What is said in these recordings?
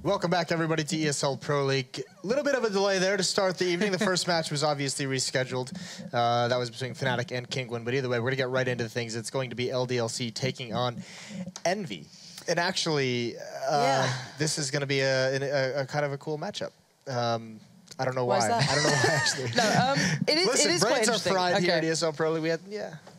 Welcome back, everybody, to ESL Pro League. A little bit of a delay there to start the evening. The first match was obviously rescheduled. That was between Fnatic and Kingwin. But either way, we're going to get right into things. It's going to be LDLC taking on EnVy. And actually, this is going to be a kind of a cool matchup. I don't know why. I don't know why, actually. No, it is quite interesting. Brains are fried here at ESL Pro League. We had,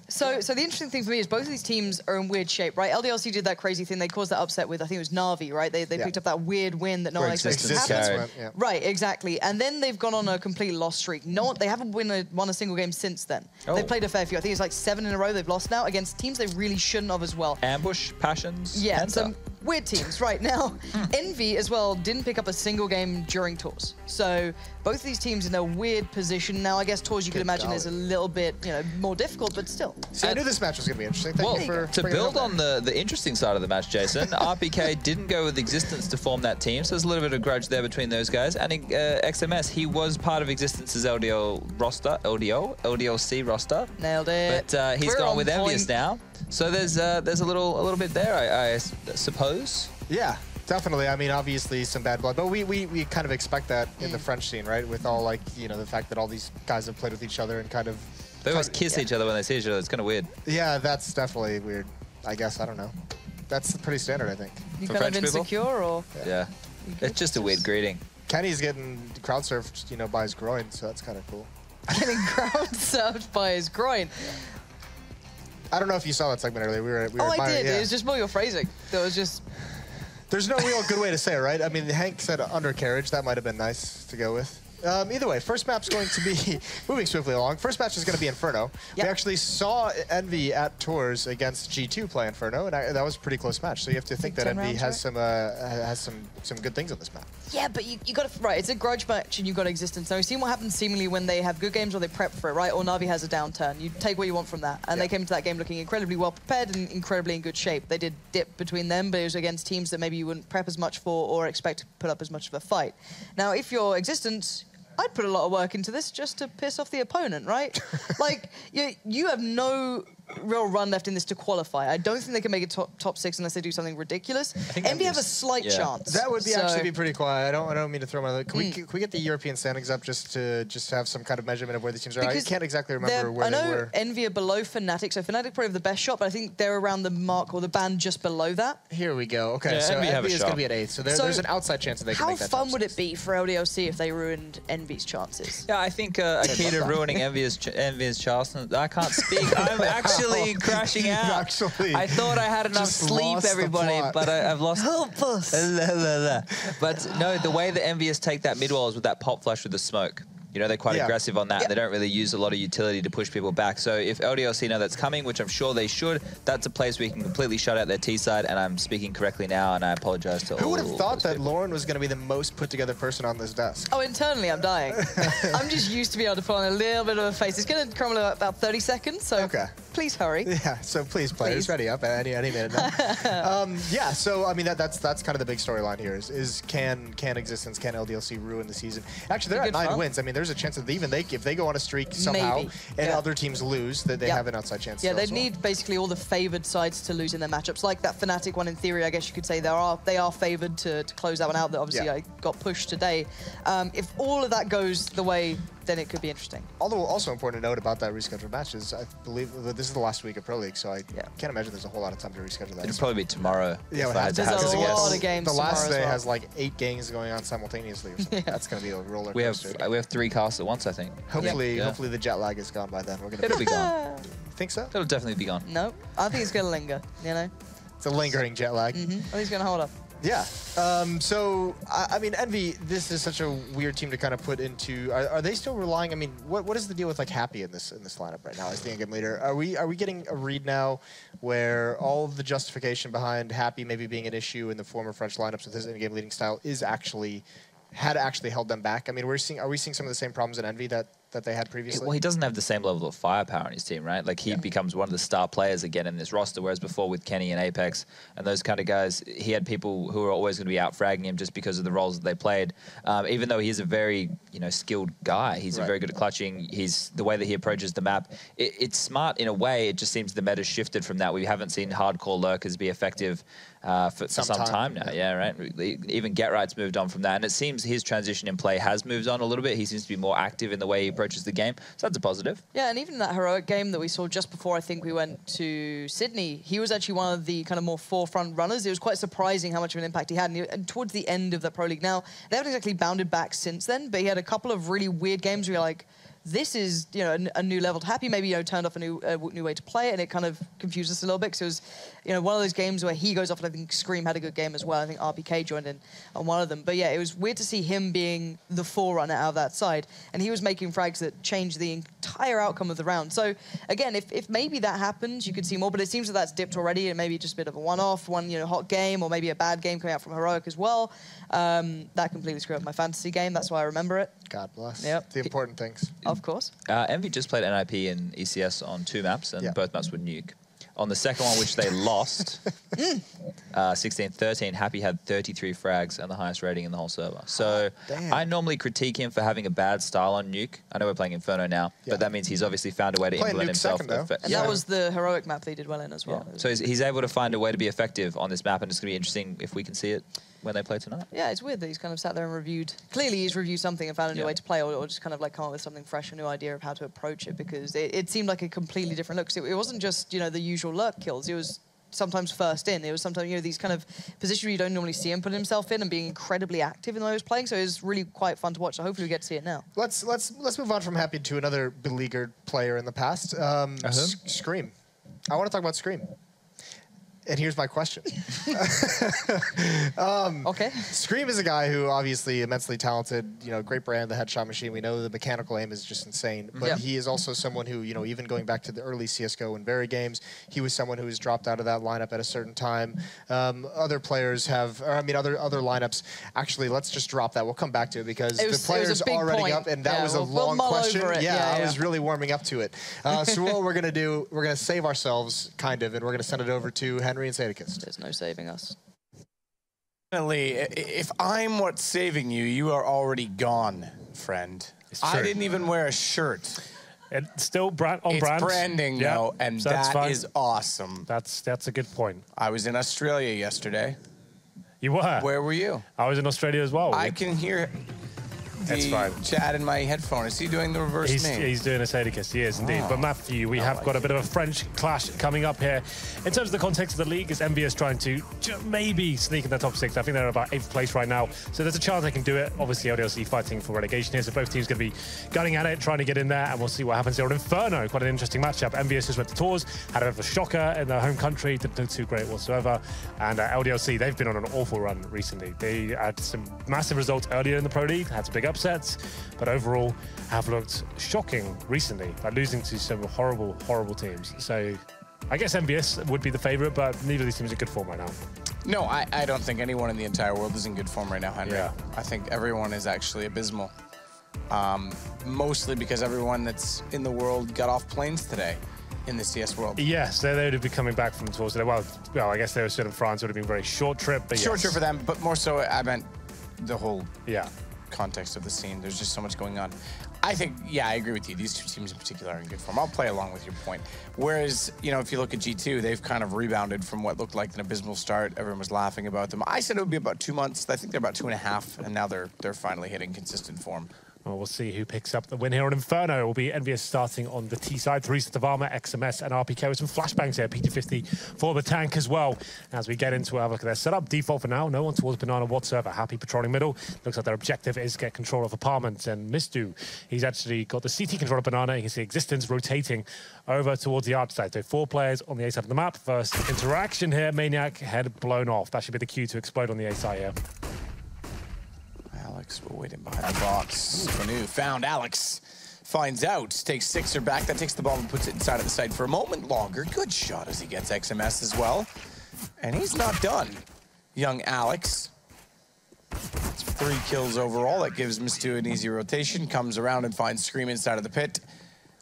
So the interesting thing for me is both of these teams are in weird shape, right? LDLC did that crazy thing. They caused that upset with, I think it was Na'Vi, right? They picked up that weird win that no one expected to happen. Right, exactly. And then they've gone on a complete loss streak. They haven't won a single game since then. They've played a fair few. I think it's like 7 in a row they've lost now against teams they really shouldn't have as well. Ambush, Passions, yeah, Penta. some weird teams. Right, now, EnVy as well didn't pick up a single game during tours. So both of these teams in a weird position. Now, I guess tours you could imagine is a little bit, more difficult, but still. So I knew this match was going to be interesting. Thank you for to build on the interesting side of the match, Jason, RPK didn't go with Existence to form that team, so there's a little bit of grudge there between those guys. And XMS, he was part of Existence's LDLC roster. Nailed it. But he's gone with EnVyUs now. So there's a little bit there, I suppose. Yeah. Definitely. I mean, obviously some bad blood, but we kind of expect that in the French scene, right? With all the fact that all these guys have played with each other and kind of... They always kiss each other when they see each other. It's kind of weird. Yeah, that's definitely weird. I guess, I don't know. That's pretty standard, I think. You kind of insecure, or...? Yeah. It's just a weird greeting. Kenny's getting crowd surfed, by his groin, so that's kind of cool. Getting crowd surfed by his groin. I don't know if you saw that segment earlier. We were I did. Yeah. It was just more your phrasing. That was just... There's no real good way to say it, right? I mean, Hank said undercarriage. That might have been nice to go with. Either way, first map's going to be moving swiftly along. First match is going to be Inferno. Yep. We actually saw EnVy at Tours against G2 play Inferno, and that was a pretty close match. So you have to think that EnVy has some good things on this map. Yeah, but you got to it's a grudge match, and you've got Existence. Now we've seen what happens seemingly when they have good games or they prep for it, right? Or Na'Vi has a downturn. You take what you want from that, and they came into that game looking incredibly well prepared and incredibly in good shape. They did dip between them, but it was against teams that maybe you wouldn't prep as much for or expect to put up as much of a fight. Now, if you're Existence, I'd put a lot of work into this just to piss off the opponent, right? Like, you have no real run left in this to qualify. I don't think they can make it top 6 unless they do something ridiculous. EnVy have a slight chance. That would actually be pretty quiet. I don't mean to throw my... Can we get the European standings up just to have some kind of measurement of where these teams are? I can't exactly remember where they were. I know EnVy are below Fnatic, so Fnatic probably have the best shot, but I think they're around the mark or the band just below that. Here we go. Okay, so EnVy is going to be at 8th, so there's an outside chance that they can make that. How fun would it be for LDLC if they ruined EnVy's chances? Yeah, I think Akita ruining EnVy's chances. I can't speak. I'm actually crashing out. I thought I had enough sleep, everybody, but I've lost. Help us. But no, the way the EnVyUs take that mid wall is with that pop flash with the smoke. They're quite aggressive on that. They don't really use a lot of utility to push people back. So if LDLC know that's coming, which I'm sure they should, that's a place where you can completely shut out their T side. And I'm speaking correctly now, and I apologize to all. Who would have thought that Lauren was going to be the most put together person on this desk? Oh, internally, I'm dying. I'm just used to be able to put on a little bit of a face. It's going to crumble in about 30 seconds, so please hurry. Yeah, so please, players, ready up at any minute now. Yeah, so I mean that's kind of the big storyline here is can Existence, can LDLC ruin the season? Actually, they're at 9 wins. I mean, there's a chance that even if they go on a streak somehow and other teams lose, that they have an outside chance. Yeah, they'd need basically all the favored sides to lose in their matchups. Like that Fnatic one, in theory, I guess you could say they are favored to close that one out. That obviously I got pushed today. If all of that goes the way, then it could be interesting. Although also important to note about that rescheduled match is I believe that this is the last week of Pro League, so I can't imagine there's a whole lot of time to reschedule that. It'll probably be tomorrow. Yeah, there's a lot of games. The last day has like 8 games going on simultaneously. Or something. That's going to be a roller coaster. We have 3 casts at once, I think. Hopefully the jet lag is gone by then. It'll be gone. Think so? It'll definitely be gone. No, I think it's going to linger. It's a lingering jet lag. I think it's going to hold up. Yeah. So, I mean, EnVy, this is such a weird team to kind of put into... Are they still relying... I mean, what is the deal with, like, Happy in this lineup right now as the in-game leader? Are we getting a read now where all of the justification behind Happy maybe being an issue in the former French lineups with his in-game leading style had actually held them back? I mean, are we seeing some of the same problems in EnVy that that they had previously. Well, he doesn't have the same level of firepower on his team, right? Like, he becomes one of the star players again in this roster, whereas before with Kenny and Apex and those kind of guys, he had people who were always going to be out-fragging him just because of the roles that they played. Even though he's a very, skilled guy, he's very good at clutching. The way that he approaches the map, it's smart in a way. It just seems the meta's shifted from that. We haven't seen hardcore lurkers be effective for some time now. Yeah, right. Even Get Right's moved on from that, and it seems his transition in play has moved on a little bit. He seems to be more active in the way he approaches the game, so that's a positive. Yeah, and even that heroic game that we saw just before I think we went to Sydney, he was actually one of the kind of more forefront runners. It was quite surprising how much of an impact he had, and towards the end of the Pro League. Now, they haven't exactly bounded back since then, but he had a couple of really weird games where you're like, this is, a new level to Happy. Maybe, turned off a new way to play it, and it kind of confused us a little bit. Because it was, one of those games where he goes off, and I think Scream had a good game as well. I think RPK joined in on one of them. But yeah, it was weird to see him being the forerunner out of that side, and he was making frags that changed the entire outcome of the round. So again, if maybe that happens, you could see more. But it seems that that's dipped already, and maybe just a bit of a one-off, one hot game, or maybe a bad game coming out from heroic as well. That completely screwed up my fantasy game. That's why I remember it. God bless. Yep. The important things. Of course. EnVy just played NIP and ECS on 2 maps, and both maps were nuke. On the second one, which they lost, 16-13, Happy had 33 frags and the highest rating in the whole server. So I normally critique him for having a bad style on nuke. I know we're playing Inferno now, but that means he's obviously found a way to implement himself. And that was the heroic map that he did well in as well. So he's able to find a way to be effective on this map, and it's going to be interesting if we can see it when they play tonight. Yeah, it's weird that he's kind of sat there and reviewed. Clearly, he's reviewed something and found a new way to play, or just kind of like come up with something fresh, a new idea of how to approach it, because it seemed like a completely different look. So it wasn't just the usual lurk kills. It was sometimes first in. It was sometimes these kind of positions where you don't normally see him put himself in and being incredibly active in the way he was playing. So it was really quite fun to watch. So hopefully we get to see it now. Let's move on from Happy to another beleaguered player in the past, Scream. I want to talk about Scream. And here's my question. Okay. Scream is a guy who obviously immensely talented, great brand, the headshot machine. We know the mechanical aim is just insane. But he is also someone who, even going back to the early CSGO and Very games, he was someone who was dropped out of that lineup at a certain time. Other players have, other lineups. Actually, let's just drop that. We'll come back to it because the player's already up, and that was a long question. I was really warming up to it. So what we're going to do, we're going to save ourselves, kind of, and we're going to send it over to Henry and Sadakist. There's no saving us. Definitely, if I'm what's saving you, you are already gone, friend. I didn't even wear a shirt. It's still on brand. It's branding, though, and that is awesome. That's a good point. I was in Australia yesterday. You were? Where were you? I was in Australia as well. I can hear the chat in my headphone. Is he doing the reverse name? He's doing a Sadakist, he is indeed. But Matthew, we have got a bit of a French clash coming up here. In terms of the context of the league, is EnVyUs trying to maybe sneak in the top 6. I think they're about 8th place right now. So there's a chance they can do it. Obviously, LDLC fighting for relegation here. So both teams going to be gunning at it, trying to get in there. And we'll see what happens here on Inferno. Quite an interesting matchup. EnVyUs just went to tours, had a bit of a shocker in their home country. Didn't look too great whatsoever. And LDLC, they've been on an awful run recently. They had some massive results earlier in the Pro League, had some big upsets, but overall have looked shocking recently by losing to some horrible, horrible teams. So I guess EnVyUs would be the favorite, but neither of these teams are in good form right now. No, I don't think anyone in the entire world is in good form right now, Henry. Yeah. I think everyone is actually abysmal. Mostly because everyone that's in the world got off planes today in the CS world. Yes, they would be coming back from tours today. Well, I guess they were still in France. It would have been a very short trip, but short trip for them, but more so I meant the whole context of the scene. There's just so much going on. I think, I agree with you. These two teams in particular are in good form. I'll play along with your point. Whereas, if you look at G2, they've kind of rebounded from what looked like an abysmal start. Everyone was laughing about them. I said it would be about 2 months. I think they're about 2.5, and now they're finally hitting consistent form. Well, we'll see who picks up the win here on Inferno. It will be EnVyUs starting on the T side. 3 sets of armor, XMS, and RPK with some flashbangs here. PT50 for the tank as well. As we get into it, have a look at their setup. Default for now, no one towards Banana whatsoever. Happy patrolling middle. Looks like their objective is to get control of apartments. And Mistu, he's actually got the CT control of Banana. You can see Existence rotating over towards the arch side. So 4 players on the A side of the map. First interaction here, Maniac head blown off. That should be the cue to explode on the A side here. Alex, we're waiting behind the box. Canoe found Alex. Finds out. Takes Sixer back. That takes the ball and puts it inside of the site for a moment longer. Good shot as he gets XMS as well. And he's not done. Young Alex. It's 3 kills overall. That gives Mistu an easy rotation. Comes around and finds Scream inside of the pit.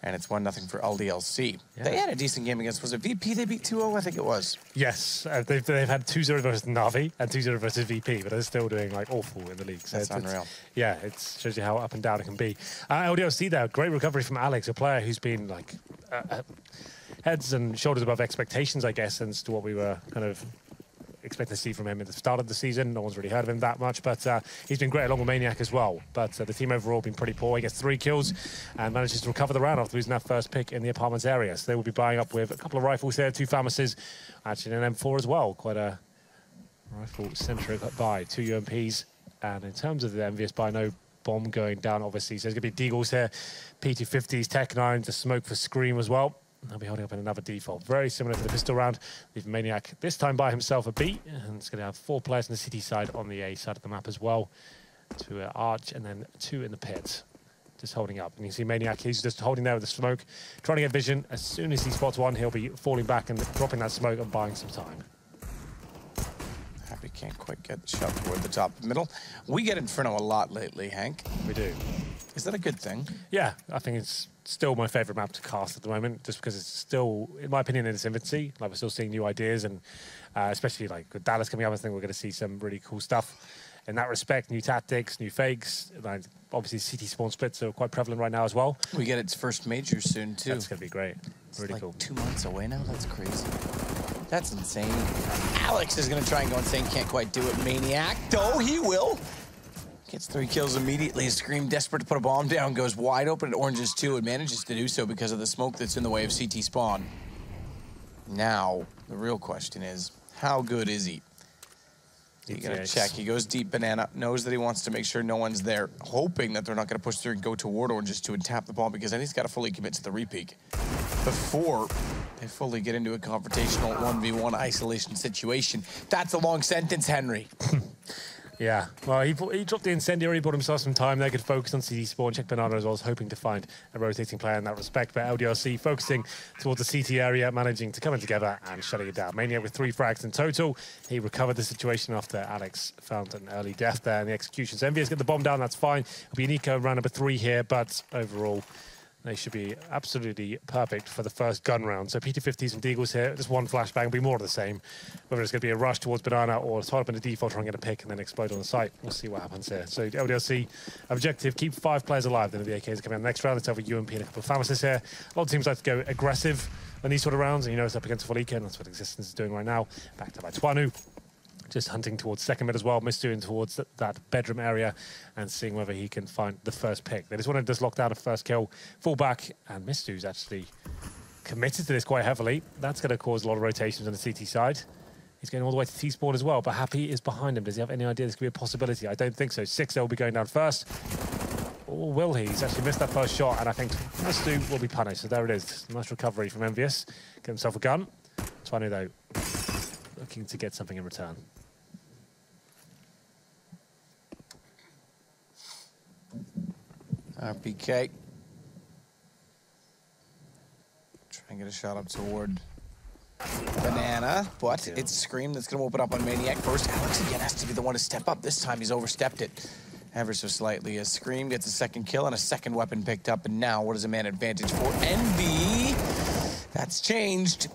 And it's 1-0 for LDLC. Yeah. They had a decent game against, was it VP they beat 2-0? I think it was. Yes, they've had 2-0 versus Na'Vi and 2-0 versus VP, but they're still doing like awful in the league. So that's unreal. Yeah, it shows you how up and down it can be. LDLC there, great recovery from Alex, a player who's been like heads and shoulders above expectations, I guess, as to what we were kind of expecting to see from him at the start of the season. No one's really heard of him that much, but he's been great along with Maniac as well. But the team overall been pretty poor. He gets 3 kills and manages to recover the round after losing that first pick in the apartments area. So they will be buying up with a couple of rifles there, 2 Famases, actually an M4 as well. Quite a rifle-centric buy, 2 UMPs. And in terms of the EnVyUs buy, no bomb going down, obviously. So there's going to be Deagles here, P250s, Tech-9, to smoke for Scream as well. They'll be holding up in another default. Very similar to the pistol round. Leaving Maniac this time by himself a B. And it's going to have 4 players on the city side on the A side of the map as well. 2 Arch and then 2 in the pit. Just holding up. And you can see Maniac, he's just holding there with the smoke. Trying to get vision. As soon as he spots one, he'll be falling back and dropping that smoke and buying some time. Happy can't quite get the shot toward the top middle. We get Inferno a lot lately, Hank. We do. Is that a good thing? Yeah, I think it's still my favorite map to cast at the moment, just because it's still, in my opinion, in its infancy. Like, we're still seeing new ideas, and especially like with Dallas coming up, I think we're going to see some really cool stuff in that respect. New tactics, new fakes. Like, obviously, city spawn splits are quite prevalent right now as well. We get its first major soon too. That's going to be great. It's really like cool. 2 months away now. That's crazy. That's insane. Alex is going to try and go insane. Can't quite do it. Maniac, though, he will. Gets 3 kills immediately. Scream, desperate to put a bomb down, goes wide open at Oranges 2 and manages to do so because of the smoke that's in the way of CT spawn. Now, the real question is, how good is he? He's going to check. He goes deep banana, knows that he wants to make sure no one's there, hoping that they're not going to push through and go toward Oranges 2 and tap the bomb, because then he's got to fully commit to the repeak before they fully get into a confrontational 1v1 isolation situation. That's a long sentence, Henry. Yeah, well, he dropped the incendiary, bought himself some time there, could focus on CD spawn, check banana as well, as hoping to find a rotating player in that respect. But LDLC focusing towards the CT area, managing to come in together and shutting it down. Maniac with 3 frags in total. He recovered the situation after Alex found an early death there in the executions. EnVyUs get the bomb down, that's fine. It'll be an eco round number 3 here, but overall, they should be absolutely perfect for the first gun round. So P250s and Deagles here. Just 1 flashbang will be more of the same. Whether it's going to be a rush towards banana or tied up in a default, try and get a pick and then explode on the site. We'll see what happens here. So LDLC objective, keep 5 players alive. Then the AKs coming out next round. Let's have a UMP and a couple of Famases here. A lot of teams like to go aggressive on these sort of rounds. And you know it's up against Volika, and that's what Existence is doing right now. Backed up by Twanu. Just hunting towards second mid as well, Mistu towards that bedroom area and seeing whether he can find the first pick. They just want to just lock down a first kill, fall back, and Mistu's actually committed to this quite heavily. That's going to cause a lot of rotations on the CT side. He's going all the way to T-spawn as well, but Happy is behind him. Does he have any idea this could be a possibility? I don't think so. 6 will be going down first. Or will he? He's actually missed that first shot, and I think Mistu will be punished. So there it is. Nice recovery from EnVyUs. Get himself a gun. Twanu, though, looking to get something in return. RPK. Try and get a shot up toward banana, but it's Scream that's going to open up on Maniac first. Alex again has to be the one to step up. This time he's overstepped it ever so slightly as Scream gets a second kill and a second weapon picked up. And now what is a man advantage for EnVy? That's changed.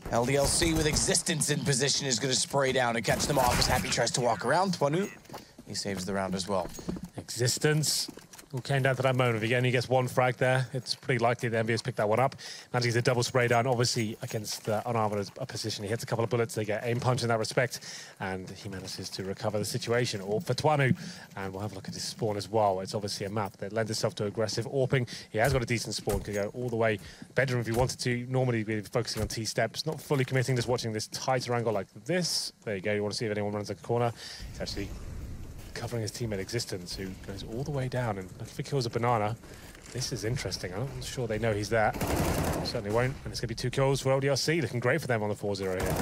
LDLC with Existence in position is going to spray down and catch them off as Happy tries to walk around. Twanu, he saves the round as well. Existence. Who came down to that moment. Again, he gets 1 frag there. It's pretty likely that EnVyUs picked that one up. Manages a double spray down, obviously, against the unarmored position. He hits a couple of bullets. They get aim punch in that respect, and he manages to recover the situation. All for Twanu, and we'll have a look at his spawn as well. It's obviously a map that lends itself to aggressive AWPing. He has got a decent spawn. Could go all the way bedroom if he wanted to. Normally, we'd be focusing on T-steps, not fully committing, just watching this tighter angle like this. There you go. You want to see if anyone runs like a corner. He's actually covering his teammate Existence, who goes all the way down and if he kills a banana. This is interesting. I'm not sure they know he's there. Certainly won't. And it's going to be 2 kills for LDLC. Looking great for them on the 4-0 here.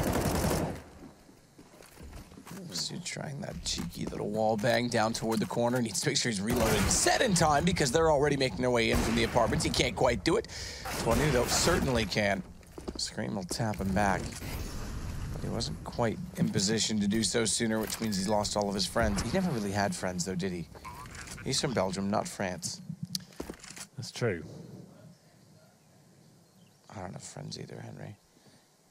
So trying that cheeky little wall bang down toward the corner. Needs to make sure he's reloaded and set in time because they're already making their way in from the apartments. He can't quite do it. Twanu, though, certainly can. Scream will tap him back. He wasn't quite in position to do so sooner, which means he's lost all of his friends. He never really had friends, though, did he? He's from Belgium, not France. That's true. I don't have friends either, Henry.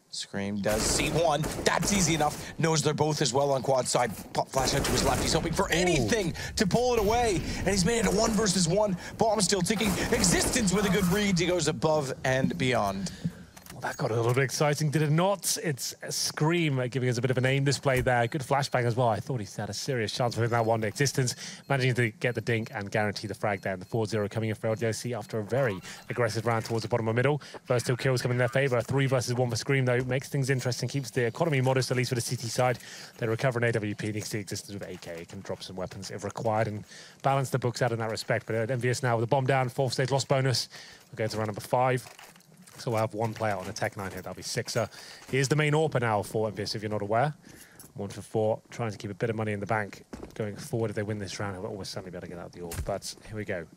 Scream does see one. That's easy enough. Knows they're both as well on quad side. Pop flash out to his left. He's hoping for anything to pull it away. And he's made it a 1 versus 1. Bomb still ticking. Existence with a good read. He goes above and beyond. That got a little bit exciting, did it not? It's a Scream giving us a bit of an aim display there. Good flashbang as well. I thought he had a serious chance with that one. Existence managing to get the dink and guarantee the frag there. And the 4-0 coming in for LDLC after a very aggressive round towards the bottom of middle. First 2 kills coming in their favor. 3 versus 1 for Scream, though. Makes things interesting. Keeps the economy modest, at least for the CT side. They recover an AWP. Needs the Existence with AK. It can drop some weapons if required and balance the books out in that respect. But EnVyUs now with the bomb down. 4th stage loss bonus. We're going to round number 5. So we'll have 1 player on the Tech 9 here. That'll be Sixer. He is the main AWPer now for EnVyUs, if you're not aware. 1 for 4, trying to keep a bit of money in the bank going forward. If they win this round, he'll always certainly be able to get out the AWP. But here we go.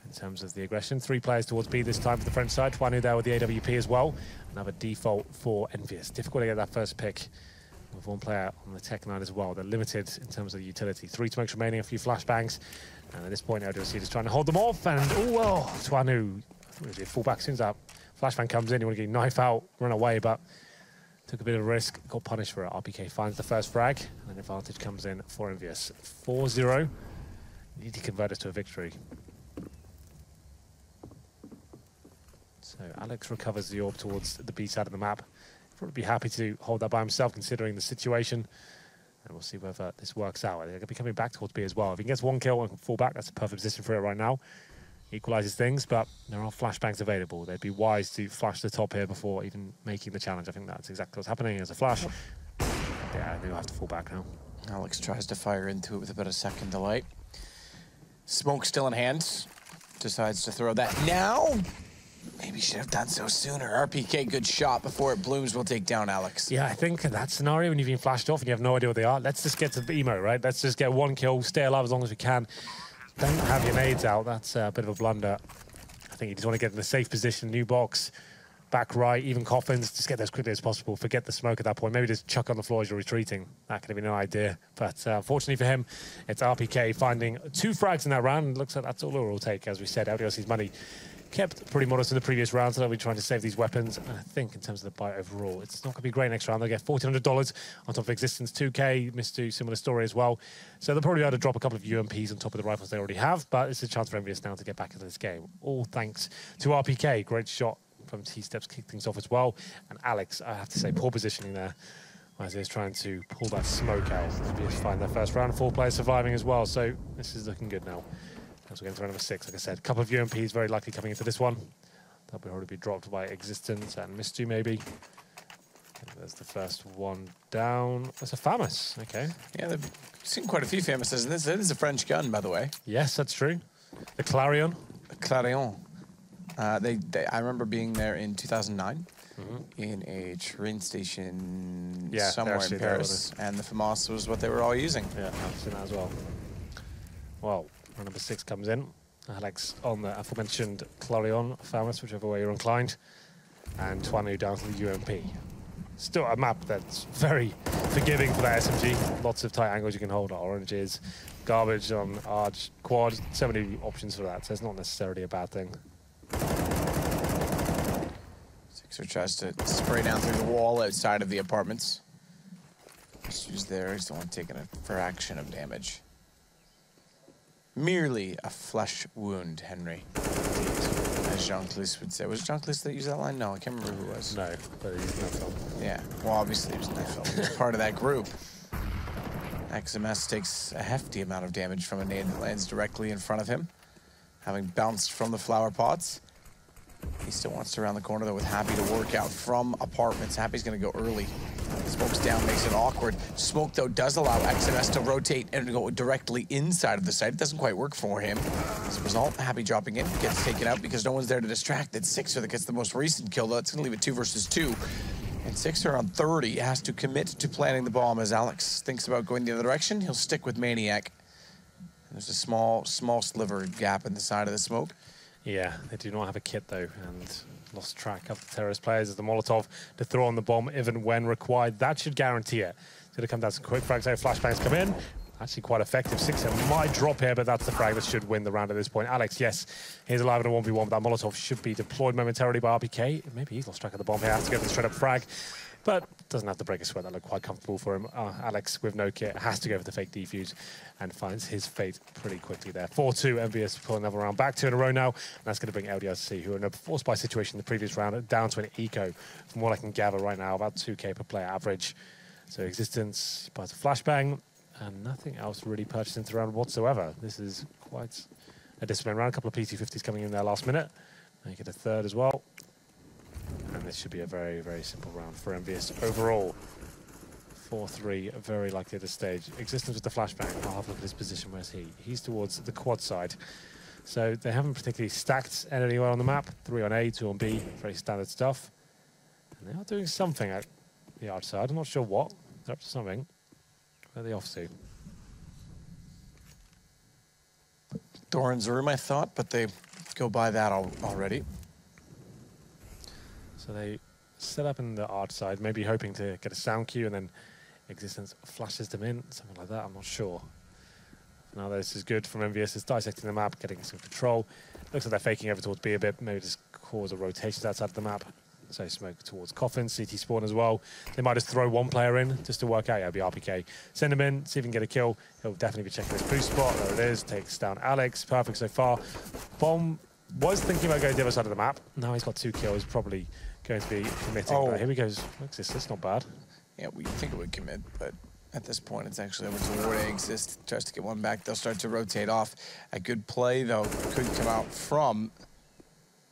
In terms of the aggression, 3 players towards B this time for the French side. Twanu there with the AWP as well. Another default for EnVyUs. Difficult to get that first pick with 1 player on the Tech 9 as well. They're limited in terms of the utility. 3 smokes remaining, a few flashbangs. And at this point, LDLC is trying to hold them off. And, oh, well, Twanu. Really full back. As soon as that flashbang comes in, you want to get your knife out, run away, but took a bit of a risk, got punished for it. RPK finds the first frag, and an advantage comes in for EnVyUs. 4-0. Need to convert this to a victory. So Alex recovers the AWP towards the B side of the map. Probably be happy to hold that by himself, considering the situation. And we'll see whether this works out. They're going to be coming back towards B as well. If he gets 1 kill and can fall back, that's a perfect position for it right now. Equalizes things, but there are flashbangs available. They'd be wise to flash the top here before even making the challenge. I think that's exactly what's happening. There's a flash. Yeah, they'll have to fall back now. Alex tries to fire into it with about a second delay. Smoke still in hand. Decides to throw that now. Maybe should have done so sooner. RPK, good shot before it blooms. Will take down Alex. Yeah, I think in that scenario, when you've been flashed off and you have no idea what they are, let's just get to the emo, right? Let's just get 1 kill, stay alive as long as we can. Don't have your nades out. That's a bit of a blunder. I think you just want to get in a safe position, new box, back right, even coffins. Just get there as quickly as possible. Forget the smoke at that point. Maybe just chuck on the floor as you're retreating. That could have been an idea. But fortunately for him, it's RPK finding 2 frags in that round. Looks like that's all it will take. As we said, LDLC's money kept pretty modest in the previous round, so they'll be trying to save these weapons. And I think in terms of the buy overall, it's not going to be great next round. They'll get $1,400 on top of Existence, 2K. Mr. Similar story as well. So they'll probably be able to drop a couple of UMPs on top of the rifles they already have, but it's a chance for EnVyUs now to get back into this game. All thanks to RPK. Great shot from T-Steps, kick things off as well. And Alex, I have to say, poor positioning there as he's trying to pull that smoke out. EnVyUs find their first round, 4 players surviving as well. So this is looking good now. As we're going to round number 6, like I said, a couple of UMPs very likely coming into this one. That'll probably be dropped by Existence and Mistu maybe. And there's the first one down. That's a Famous, okay. Yeah, they've seen quite a few Famouses, and this is a French gun, by the way. Yes, that's true. The Clarion. The Clarion. I remember being there in 2009 in a train station somewhere in Paris, and the FAMAS was what they were all using. Yeah, I've seen that as well. Well, round number 6 comes in. Alex on the aforementioned Clarion, Famous, whichever way you're inclined, and Twanu down to the UMP. Still a map that's very forgiving for that SMG. Lots of tight angles you can hold, oranges, garbage on arch, quad, so many options for that, so it's not necessarily a bad thing. Sixer tries to spray down through the wall outside of the apartments. He's there, he's the one taking a fraction of damage. Merely a flesh wound, Henry. As Jean-Claude would say. Was it Jean-Claude that used that line? No, I can't remember who it was. No, but he's no film. Yeah, well, obviously he was no film. He was part of that group. XMS takes a hefty amount of damage from a nade that lands directly in front of him, having bounced from the flower pots. He still wants to round the corner, though, with Happy to work out from apartments. Happy's going to go early. Smoke's down, makes it awkward. Smoke, though, does allow XMS to rotate and go directly inside of the site. It doesn't quite work for him. As a result, Happy dropping in, gets taken out because no one's there to distract. It's Sixer that gets the most recent kill, though. It's going to leave it 2 versus 2. And Sixer on 30 has to commit to planting the bomb. As Alex thinks about going the other direction, he'll stick with Maniac. There's a small sliver gap in the side of the smoke. Yeah, they do not have a kit, though, and lost track of the terrorist players as the Molotov to throw on the bomb even when required. That should guarantee it. It's going to come down to some quick frags. Flashbangs come in. Actually quite effective. Sixer might drop here, but that's the frag that should win the round at this point. Alex, yes, he's alive in a 1v1, but that Molotov should be deployed momentarily by RPK. Maybe he's lost track of the bomb here. Has to go for the straight up frag, but doesn't have to break a sweat. That looked quite comfortable for him. Alex, with no kit, has to go for the fake defuse and finds his fate pretty quickly there. 4-2, EnVyUs pull another round back 2 in a row now, and that's going to bring LDLC, who are in a force buy situation in the previous round, down to an eco. From what I can gather right now, about 2k per player average. So Existence buys a flashbang, and nothing else really purchased into the round whatsoever. This is quite a disciplined round. A couple of PT50s coming in there last minute. Make it a third as well. And this should be a very, very simple round for EnVyUs overall. 4-3, very likely at this stage. Existence with the flashbang. I'll have a look at his position. Where's he? He's towards the quad side. So they haven't particularly stacked anywhere on the map. 3 on A, 2 on B. Very standard stuff. And they are doing something at the arch side. I'm not sure what. They're up to something. Where are they off to? Doran's room, I thought, but they go by that already. So they set up in the arch side, maybe hoping to get a sound cue, and then Existence flashes them in, something like that. I'm not sure. Now this is good from EnVyUs. It's dissecting the map, getting some control. Looks like they're faking over towards B a bit. Maybe just cause a rotation outside of the map. So smoke towards Coffin, CT spawn as well. They might just throw one player in just to work out. Yeah, it'll be RPK. Send him in, see if he can get a kill. He'll definitely be checking his boost spot. There it is. Takes down Alex. Perfect so far. Bomb was thinking about going to the other side of the map. Now he's got 2 kills. Probably going to be committing. Oh. But here he goes. That's not bad. Yeah, we think it would commit, but at this point, it's actually over to Ward Exist. Tries to get one back. They'll start to rotate off. A good play, though, could come out from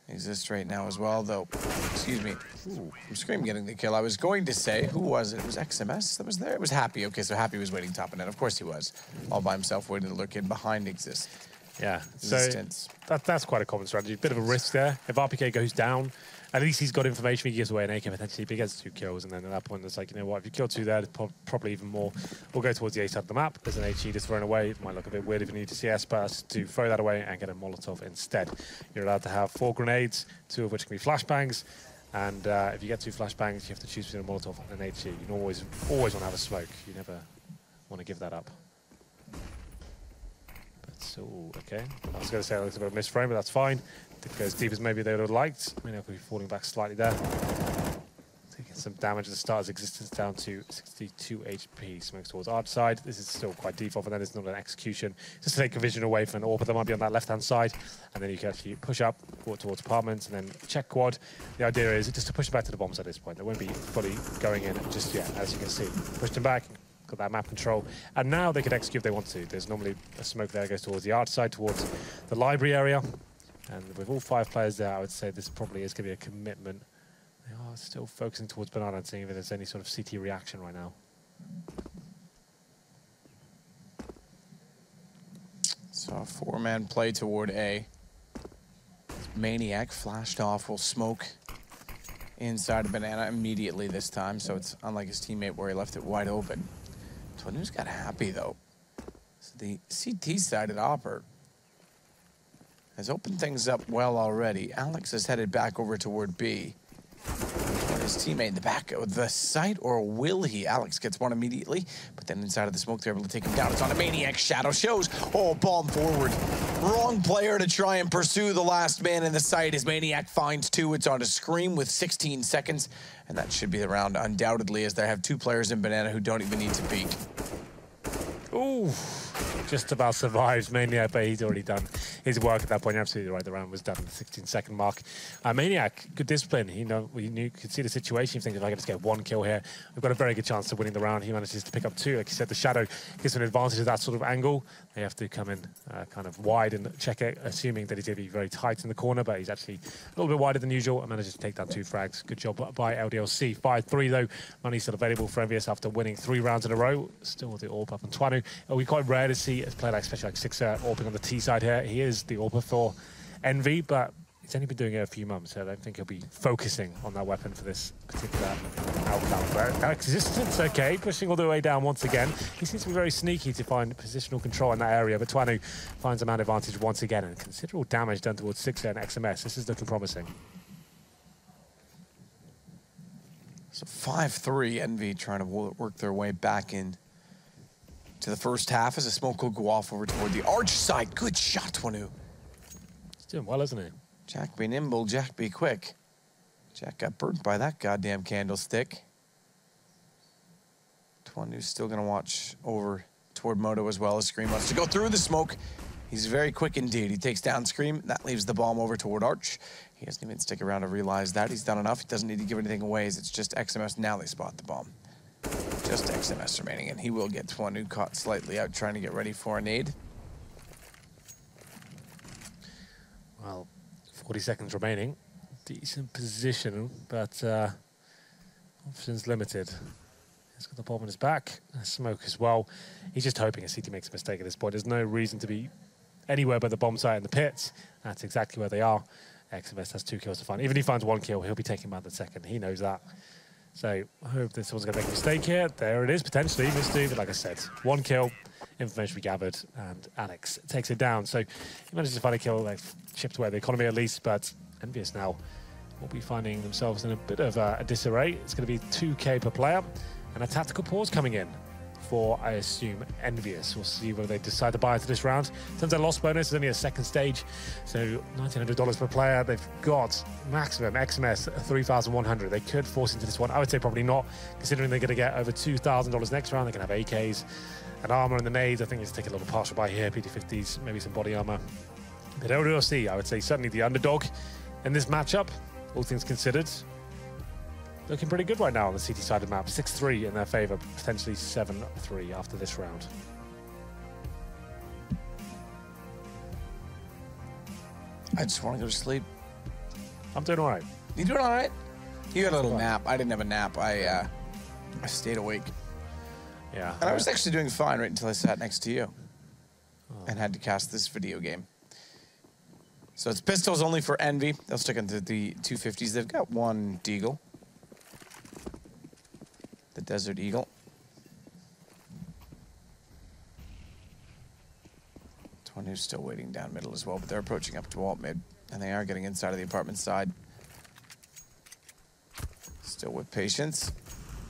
Exist right now as well, though. Excuse me. Ooh, from Scream getting the kill. I was going to say, who was it? It was XMS that was there? It was Happy. Okay, so Happy was waiting top of net. Of course he was. All by himself, waiting to lurk in behind Exist. Yeah, Resistance. so that's quite a common strategy. Bit of a risk there. If RPK goes down, at least he's got information. He gives away an AK potentially, but he gets 2 kills, and then at that point it's like, you know what, if you kill 2 there, it's probably even more. We'll go towards the A side of the map. There's an HE just thrown away. It might look a bit weird if you need to CS, but to throw that away and get a Molotov instead. You're allowed to have 4 grenades, 2 of which can be flashbangs, and if you get 2 flashbangs, you have to choose between a Molotov and an HE. You always want to have a smoke. You never want to give that up. So, okay. I was going to say it looks a bit of a misframe, but that's fine. Didn't go as deep as maybe they would have liked. Maybe I could be falling back slightly there. Taking some damage at the start as Existence down to 62 HP. Smokes towards arch side. This is still quite deep off, and then it's not an execution. Just to take a vision away from an AWP that might be on that left-hand side, and then you can actually push up, walk towards apartments, and then check quad. The idea is just to push them back to the bombs at this point. They won't be fully going in just yet, as you can see. Pushed them back. Got that map control, and now they could execute if they want to. There's normally a smoke there that goes towards the arch side, towards the library area, and with all 5 players there, I would say this probably is going to be a commitment. They are still focusing towards Banana and seeing if there's any sort of CT reaction right now. So a 4-man play toward A. Maniac flashed off, will smoke inside of Banana immediately this time, so it's unlike his teammate where he left it wide open. Twanu's got Happy, though. So the CT side at Opper has opened things up well already. Alex is headed back over toward B. His teammate in the back of the site, or will he? Alex gets one immediately, but then inside of the smoke, they're able to take him down. It's on a Maniac. Shadow shows. Oh, bomb forward. Wrong player to try and pursue the last man in the site as Maniac finds 2. It's on a Scream with 16 seconds, and that should be the round undoubtedly, as they have 2 players in Banana who don't even need to peek. Ooh, just about survives Maniac, but he's already done his work at that point. You're absolutely right. The round was done at the 16-second mark. Maniac, good discipline. You could see the situation. You think if I can just get 1 kill here, we've got a very good chance of winning the round. He manages to pick up 2. Like you said, the Shadow gives an advantage of that sort of angle. They have to come in kind of wide and check it, assuming that he's going to be very tight in the corner, but he's actually a little bit wider than usual and manages to take down 2 frags. Good job by LDLC. 5-3 though. Money still available for EnVyUs after winning 3 rounds in a row. Still with the AWP up on Twanu. It'll be quite rare to see a player like, especially like Sixer, AWPing on the T side here. He is the AWPer for Envy, but he's only been doing it a few months, so I don't think he'll be focusing on that weapon for this particular outcome. But Existence, okay, pushing all the way down once again. He seems to be very sneaky to find positional control in that area, but Twanu finds a man advantage once again, and considerable damage done towards Sixer and XMS. This is looking promising. So 5-3, Envy trying to work their way back in to the first half as a smoke will go off over toward the arch side. Good shot, Twanu. He's doing well, isn't he? Jack be nimble, Jack be quick. Jack got burnt by that goddamn candlestick. Twanu's still going to watch over toward Moto as well as Scream wants to go through the smoke. He's very quick indeed. He takes down Scream. That leaves the bomb over toward Arch. He doesn't even stick around to realize that. He's done enough. He doesn't need to give anything away as it's just XMS. Now they spot the bomb. Just XMS remaining, and he will get Twanu caught slightly out trying to get ready for a nade. Well, 40 seconds remaining. Decent position, but options limited. He's got the bomb on his back. Smoke as well. He's just hoping a CT makes a mistake at this point. There's no reason to be anywhere but the bomb site in the pits. That's exactly where they are. XMS has 2 kills to find. Even if he finds 1 kill, he'll be taking him out the second. He knows that. So I hope this one's going to make a mistake here. There it is, potentially. Misty, but like I said, 1 kill. Information we gathered, and Alex takes it down. So he manages to find a kill. They've chipped away the economy at least, but EnVyUs now will be finding themselves in a bit of a disarray. It's going to be 2K per player, and a tactical pause coming in for, I assume, EnVyUs. We'll see whether they decide to buy into this round. In terms of loss bonus, it's only a second stage, so $1,900 per player. They've got maximum XMS 3,100. They could force into this one. I would say probably not, considering they're going to get over $2,000 next round. They can have AKs and armor and the nades. I think it's take a little partial buy here, PT50s, maybe some body armor. But LDLC, I would say, certainly the underdog in this matchup, all things considered. Looking pretty good right now on the CT side of the map. 6-3 in their favor, potentially 7-3 after this round. I just want to go to sleep. I'm doing all right. You doing all right? You got a little nap. I didn't have a nap. I stayed awake. Yeah. And I was actually doing fine right until I sat next to you and had to cast this video game. So it's pistols only for Envy. They'll stick into the 250s. They've got 1 Deagle. The Desert Eagle. Twanu's still waiting down middle as well, but they're approaching up to alt mid, and they are getting inside of the apartment side. Still with patience.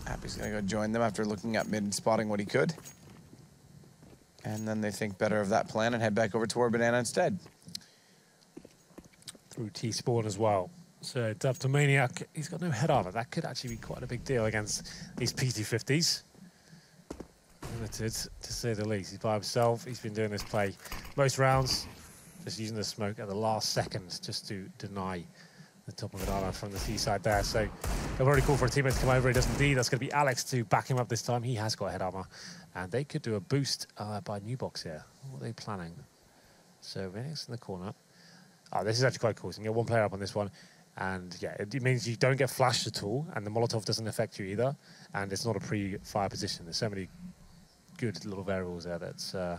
Happy's gonna go join them after looking at mid and spotting what he could. And then they think better of that plan and head back over toward Banana instead. Through T-Spawn as well. So it's up to Maniac. He's got no head armor. That could actually be quite a big deal against these PT50s. Limited, to say the least. He's by himself. He's been doing this play most rounds, just using the smoke at the last second just to deny the top of the armor from the seaside there. So they've already called for a teammate to come over. He does indeed. That's going to be Alex to back him up this time. He has got head armor. And they could do a boost by New Box here. What are they planning? So Maniac's in the corner. Oh, this is actually quite cool. So you can get 1 player up on this one. And yeah, it means you don't get flashed at all, and the Molotov doesn't affect you either, and it's not a pre-fire position. There's so many good little variables there that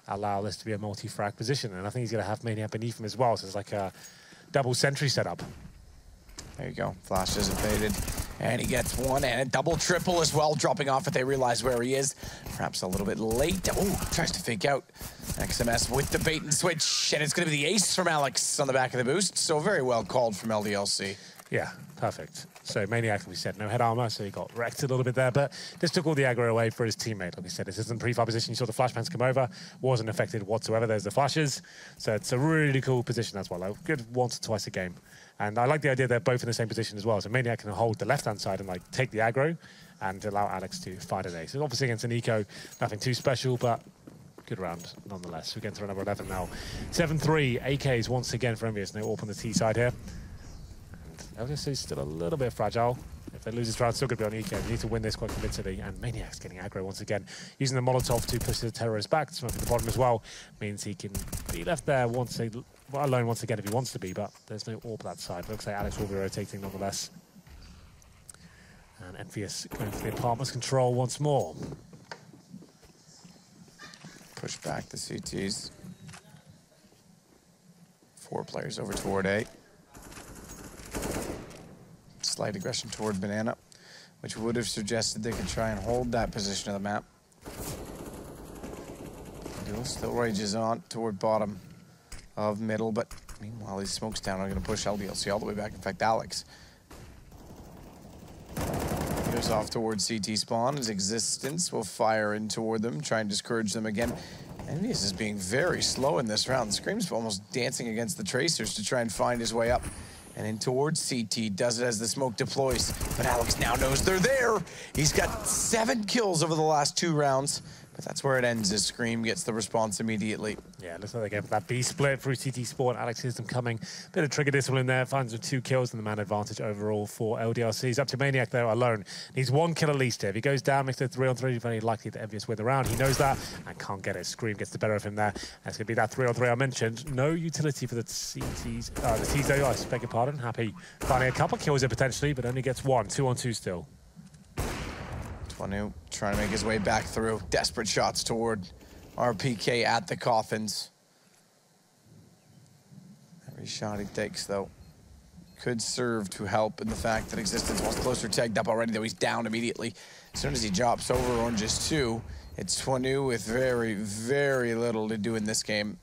allow this to be a multi-frag position, and I think he's going to have Maniac beneath him as well, so it's like a double sentry setup. There you go. Flash is evaded, and he gets 1 and a double triple as well, dropping off if they realize where he is. Perhaps a little bit late. Oh, tries to fake out. XMS with the bait and switch, and it's going to be the ace from Alex on the back of the boost. So very well called from LDLC. Yeah, perfect. So Maniac, like we said, no head armor, so he got wrecked a little bit there, but this took all the aggro away for his teammate. Like we said, this isn't pre-fire position. You saw the flashbangs come over, wasn't affected whatsoever. There's the flashes, so it's a really cool position as well. Like, good once or twice a game. And I like the idea they're both in the same position as well. So Maniac can hold the left-hand side and like take the aggro and allow Alex to fight an ace. So obviously against an eco, nothing too special, but good round nonetheless. We're getting to number 11 now. 7-3, AKs once again for EnVyUs. No AWP on the T side here. And LDLC is still a little bit fragile. If they lose this round, still going to be on eco. They need to win this quite convincingly. And Maniac's getting aggro once again. Using the Molotov to push the terrorist back, smoking the bottom as well. Means he can be left there once they, well, alone once again if he wants to be, but there's no AWP that side. Looks like Alex will be rotating nonetheless. And EnVyUs going for the apartment's control once more. Push back the CTs. 4 players over toward A. Slight aggression toward Banana, which would have suggested they could try and hold that position of the map. Duel still rages on toward bottom of middle, but meanwhile these smokes down are going to push LDLC all the way back. In fact, Alex Defenders off towards CT spawn as Existence will fire in toward them, try and discourage them again. EnVyUs is being very slow in this round. Scream's almost dancing against the Tracers to try and find his way up. And in towards CT, does it as the smoke deploys. But Alex now knows they're there. He's got 7 kills over the last 2 rounds. But that's where it ends as Scream gets the response immediately. Yeah, looks like they go for that B split through CT spawn. Alex hears them coming. Bit of trigger discipline there. Finds with 2 kills and the man advantage overall for LDLC. He's up to Maniac though alone. Needs 1 kill at least here. If he goes down, makes it 3-on-3, very likely that EnVyUs win the round. He knows that and can't get it. Scream gets the better of him there. And it's going to be that 3-on-3 I mentioned. No utility for the CTs. The T's though, I beg your pardon. Happy finding a couple kills here potentially, but only gets 1. 2-on-2 still. Twanu trying to make his way back through. Desperate shots toward RPK at the coffins. Every shot he takes, though, could serve to help in the fact that Existence was closer tagged up already, though he's down immediately. As soon as he drops over Oranges 2, it's Twanu with very, very little to do in this game.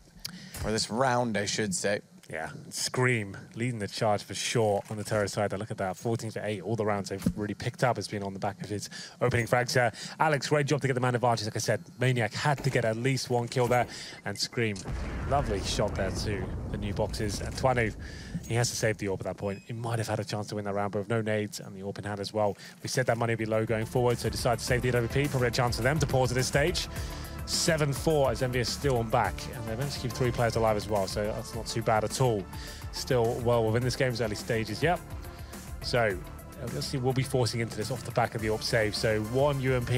Or this round, I should say. Yeah, Scream leading the charge for sure on the terror side. Look at that, 14 for 8. All the rounds they've really picked up has been on the back of his opening frags here. Alex, great job to get the man advantage. Like I said, Maniac had to get at least 1 kill there. And Scream, lovely shot there to the new boxes. And Twanu, he has to save the AWP at that point. He might have had a chance to win that round, but with no nades and the AWP in hand as well. We said that money would be low going forward, so decided to save the AWP. Probably a chance for them to pause at this stage. 7-4 as EnVyUs still on back, and they managed to keep 3 players alive as well, so that's not too bad at all. Still well within this game's early stages, yep. So, let's see, we'll be forcing into this off the back of the AWP save. So, 1 UMP,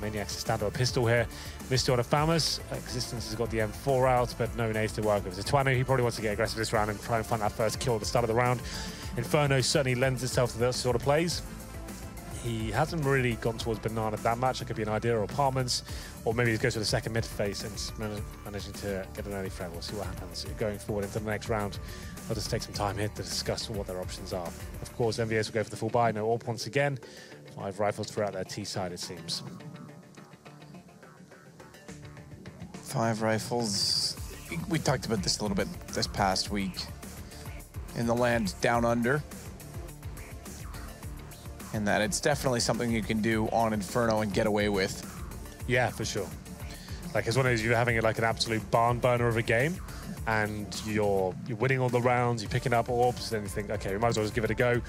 Maniac's a standard pistol here. Missed on a Famas. Existence has got the M4 out, but no nades to work with. So, Twanu, he probably wants to get aggressive this round and try and find that first kill at the start of the round. Inferno certainly lends itself to those sort of plays. He hasn't really gone towards Banana that much. It could be an idea, or Apartments, or maybe he goes for the second mid face and managing to get an early frag. We'll see what happens going forward into the next round. I'll just take some time here to discuss what their options are. Of course, EnVyUs will go for the full buy. No AWP once again. 5 rifles throughout their T side, it seems. 5 rifles. We talked about this a little bit this past week. In the land down under. And that it's definitely something you can do on Inferno and get away with. Yeah, for sure. Like, it's one of those, you're having like an absolute barn burner of a game, and you're winning all the rounds, you're picking up AWPs, then you think, okay, we might as well just give it a go.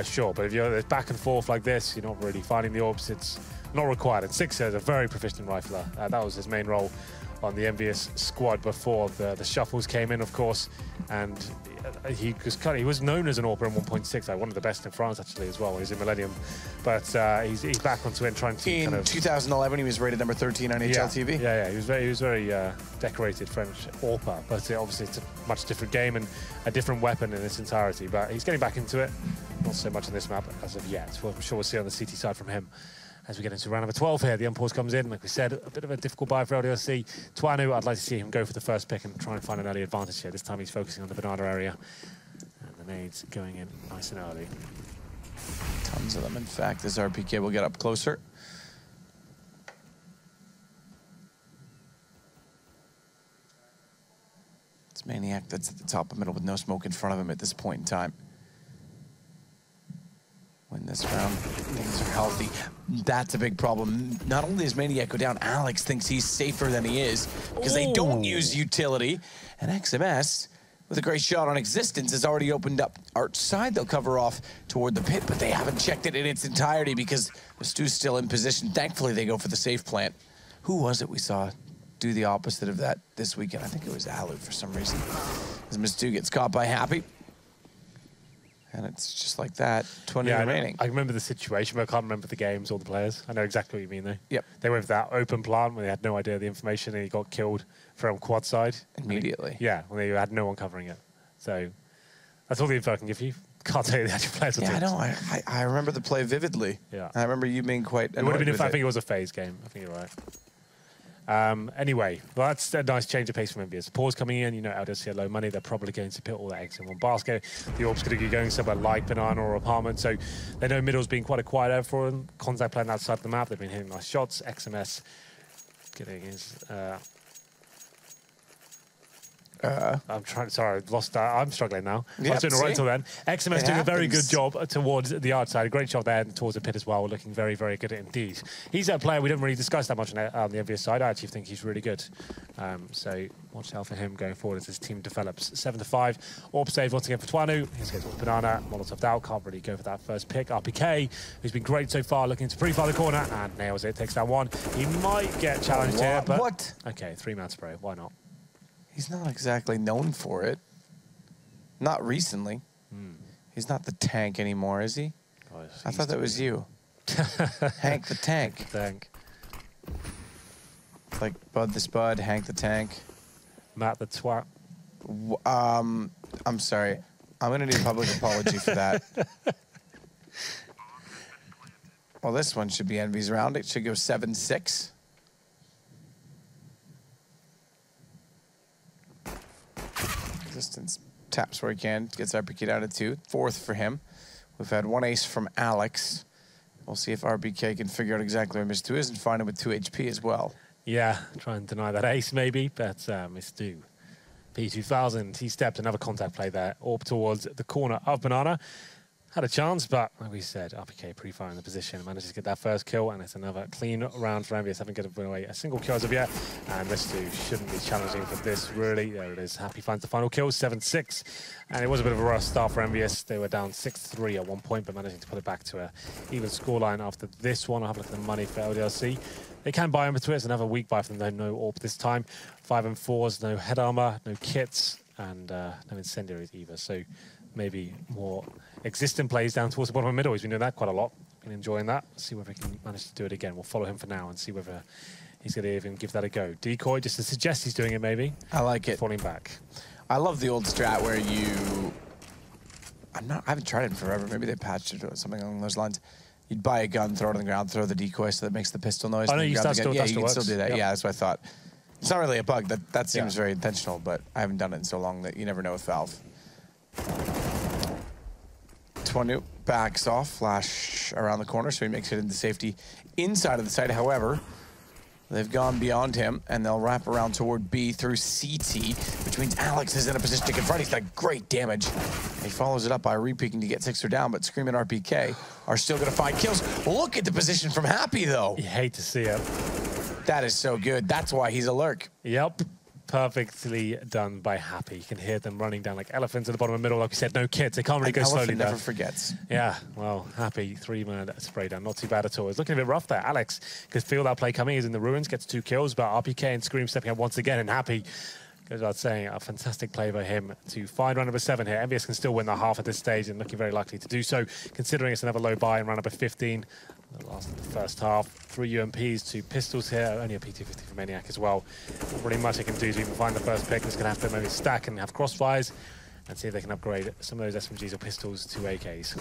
Sure, but if you're back and forth like this, you're not really finding the AWPs, it's not required. And Sixer is a very proficient rifler. That was his main role on the EnVyUs squad before the shuffles came in, of course, and he was known as an AWPer in 1.6, like one of the best in France actually as well when he was in Millennium. But he's back onto it, trying to in 2011 he was rated number 13 on HLTV. Yeah, he was very decorated French AWPer, but obviously it's a much different game and a different weapon in its entirety. But he's getting back into it, not so much on this map as of yet. Well, I'm sure we'll see on the CT side from him. As we get into round number 12 here, the unpause comes in. Like we said, a bit of a difficult buy for LDLC. Twanu, I'd like to see him go for the first pick and try and find an early advantage here. This time he's focusing on the banana area. And the nades going in nice and early. Tons of them, in fact. This RPK will get up closer. It's Maniac that's at the top of middle with no smoke in front of him at this point in time. Win this round, things are healthy. That's a big problem. Not only does Maniac go down, Alex thinks he's safer than he is because they don't use utility. And XMS, with a great shot on Existence, has already opened up Arch side. They'll cover off toward the pit, but they haven't checked it in its entirety because Stu's still in position. Thankfully, they go for the safe plant. Who was it we saw do the opposite of that this weekend? I think it was Alu for some reason. As Stu gets caught by Happy. And it's just like that, 20 remaining. I remember the situation, but I can't remember the games or the players. I know exactly what you mean, though. Yep. They went for that open plant when they had no idea of the information, and he got killed from quad side. Immediately. When they had no one covering it. So that's all the info I can give you. Can't tell you the actual players. Yeah, I know. I remember the play vividly. Yeah. I remember you being quite annoyed. It would have been, with I think it was a phase game. I think you're right. Anyway, well, that's a nice change of pace from EnVyUs. Pause coming in, you know, LDLC are low money. They're probably going to put all their eggs in one basket. The AWP's going to be going somewhere like Banana or Apartment. So they know middle's been quite a quiet area for them. Contact playing outside of the map. They've been hitting nice shots. XMS getting his I'm trying. Sorry, lost that. I'm struggling now. I was doing all right until then. XMS doing a very good job towards the outside. Great job there and towards the pit as well. Looking very, very good indeed. He's a player we didn't really discuss that much on the EnVyUs side. I actually think he's really good. So watch out for him going forward as his team develops. 7-5. Orb save once again for Twanu. He's going to Banana. Molotov out. Can't really go for that first pick. RPK, who's been great so far, looking to pre-fire the corner and nails it. Takes down one. He might get challenged here, but what? Okay, 3-man spray. Why not? He's not exactly known for it. Not recently. He's not the tank anymore, is he? Oh, I thought that was you. Hank the tank. Tank. Like Bud the Spud, Hank the tank. Matt the twat. I'm sorry. I'm going to need a public apology for that. Well, this one should be Envy's round. It should go 7-6. Resistance taps where he can, gets RPK down to 2. 4th for him. We've had 1 ace from Alex. We'll see if RPK can figure out exactly where Mr. 2 is and find him with 2 HP as well. Yeah, try and deny that ace maybe, but Mr. P2000, he stepped another contact play there, orb towards the corner of Banana. Had a chance, but like we said, RPK pre-firing the position, manages to get that first kill, and it's another clean round for EnVyUs. Haven't given away a single kill as of yet, and Mr. shouldn't be challenging for this, really. There it is. Happy finds the final kill, 7-6, and it was a bit of a rough start for EnVyUs. They were down 6-3 at one point, but managing to put it back to an even scoreline after this one. I'll have a look at the money for LDLC. They can buy into it. It's another weak buy for them, though. No AWP this time. 5 and 4s, no head armor, no kits, and no incendiaries either. So maybe more existing plays down towards the bottom of the middle. He's been doing that quite a lot. Been enjoying that. See whether he can manage to do it again. We'll follow him for now and see whether he's going to even give that a go. Decoy, just to suggest he's doing it, maybe. I like it. Falling back. I love the old strat where you... I haven't tried it in forever. Maybe they patched it or something along those lines. You'd buy a gun, throw it on the ground, throw the decoy so that makes the pistol noise. Oh, no, you can still do that. Yep. Yeah, that's what I thought. It's not really a bug. That seems very intentional, but I haven't done it in so long that you never know with Valve. Twanu backs off, flash around the corner, so he makes it into safety inside of the site. However, they've gone beyond him, and they'll wrap around toward B through CT, which means Alex is in a position to confront. He's got great damage. He follows it up by re-peeking to get 6er down, but Scream and RPK are still going to find kills. Look at the position from Happy, though. You hate to see it. That is so good. That's why he's a lurk. Yep. Perfectly done by Happy. You can hear them running down like elephants at the bottom of the middle. Like we said, no kits. They can't really go slowly down. Never forgets. Yeah, well, Happy, 3-man spray down. Not too bad at all. It's looking a bit rough there. Alex could feel that play coming. He's in the ruins, gets 2 kills, but RPK and Scream stepping up once again, and Happy, goes without saying, a fantastic play by him to find round number 7 here. EnVyUs can still win the half at this stage and looking very likely to do so, considering it's another low buy and round number 15. The last of the first half, 3 UMPs, 2 pistols here, only a P250 for Maniac as well. Not really much they can do to even find the first pick. It's going to have to maybe stack and have crossfires and see if they can upgrade some of those SMGs or pistols to AKs.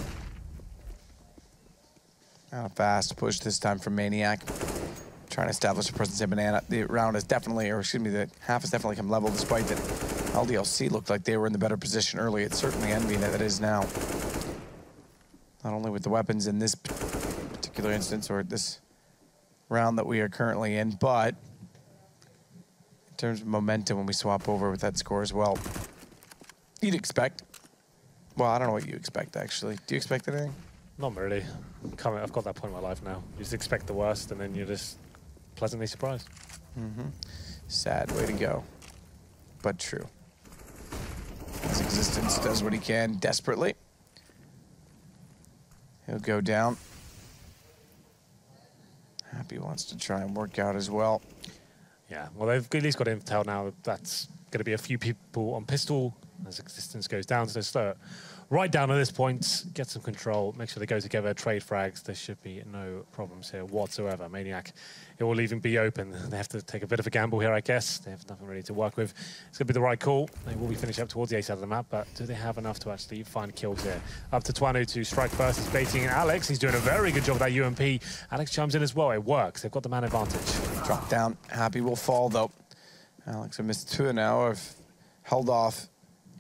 A fast push this time from Maniac. Trying to establish a presence in Banana. The round has definitely, or excuse me, the half has definitely come level despite that LDLC looked like they were in the better position early. It's certainly Envy that it is now. Not only with the weapons in this particular instance or this round that we are currently in, but in terms of momentum when we swap over with that score as well. You'd expect, well, I don't know what you expect actually. Do you expect anything? Not really. I've got that point in my life now. You just expect the worst and then you're just pleasantly surprised. Sad way to go, but true. His existence does what he can desperately. He'll go down. Happy wants to try and work out as well. Yeah, well, they've at least got intel now. That's going to be a few people on pistol as existence goes down, so they slow it right down at this point, get some control, make sure they go together, trade frags. There should be no problems here whatsoever. Maniac, it will even be open. They have to take a bit of a gamble here, I guess. They have nothing really to work with. It's going to be the right call. They will be finishing up towards the A side of the map, but do they have enough to actually find kills here? Up to Twanu to strike first. He's baiting Alex. He's doing a very good job with that UMP. Alex chimes in as well. It works. They've got the man advantage. Drop down. Happy will fall, though. Alex have missed 2 now. Have held off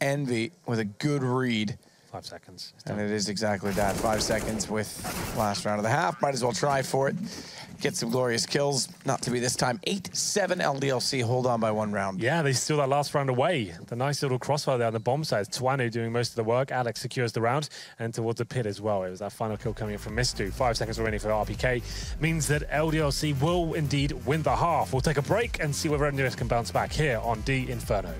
Envy with a good read. 5 seconds. And it is exactly that. 5 seconds with last round of the half. Might as well try for it. get some glorious kills. Not to be this time. 8-7 LDLC, hold on by 1 round. Yeah, they steal that last round away. The nice little crossfire there on the bomb side. Tuanu doing most of the work. Alex secures the round, and towards the pit as well. It was that final kill coming in from Mistu. 5 seconds remaining for RPK. Means that LDLC will indeed win the half. We'll take a break and see whether EnVyUs can bounce back here on D Inferno.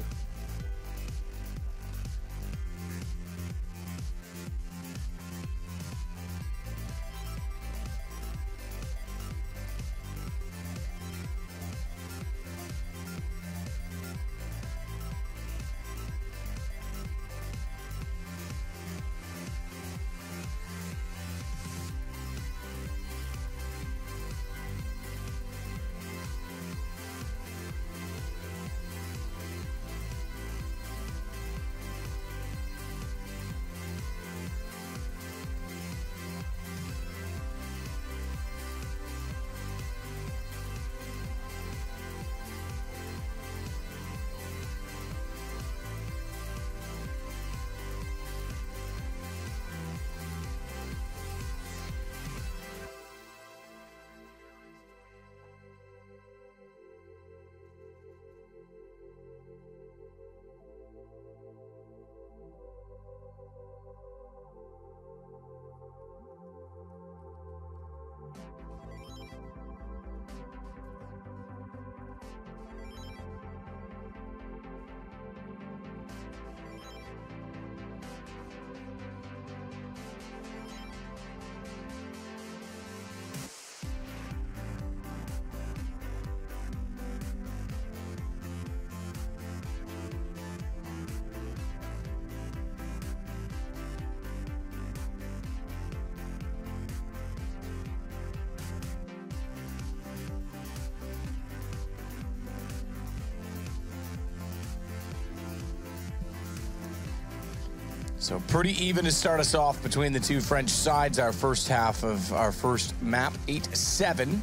So pretty even to start us off between the two French sides. Our first half of our first map, 8-7.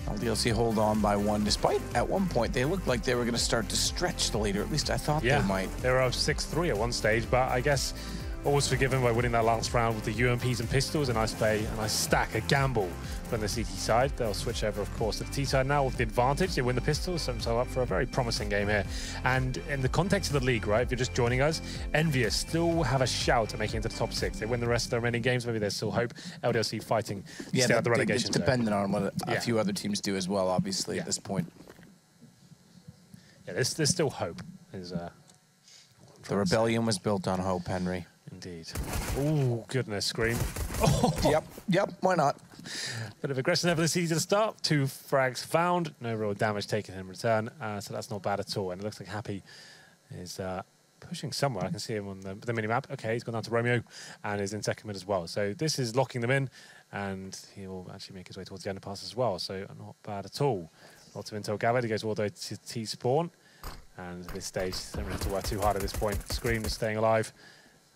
LDLC hold on by 1, despite at one point they looked like they were going to start to stretch the lead, or at least I thought they might. They were up 6-3 at one stage, but I guess all was forgiven by winning that last round with the UMPs and pistols. A nice play, a nice stack, a gamble from the CT side. They'll switch over, of course, to the T side now with the advantage. They win the pistols, set themselves up for a very promising game here. And in the context of the league, right, if you're just joining us, EnVyUs still have a shout at making it to the top 6. They win the rest of their remaining games. Maybe there's still hope. LDLC fighting to stay out the relegation zone. It's dependent on what a few other teams do as well, obviously, at this point. Yeah, there's still hope. The rebellion was built on hope, Henry. Indeed. Oh, goodness, Scream. Oh. Yep, why not? Bit of aggression there for the CT to the start. 2 frags found. No real damage taken in return, so that's not bad at all. And it looks like Happy is pushing somewhere. I can see him on the mini-map. Okay, he's gone down to Romeo and is in second mid as well. So this is locking them in, and he'll actually make his way towards the underpass as well. So not bad at all. Lots of intel gathered. He goes all the way to T-spawn. And at this stage, they don't have to work too hard at this point. Scream is staying alive.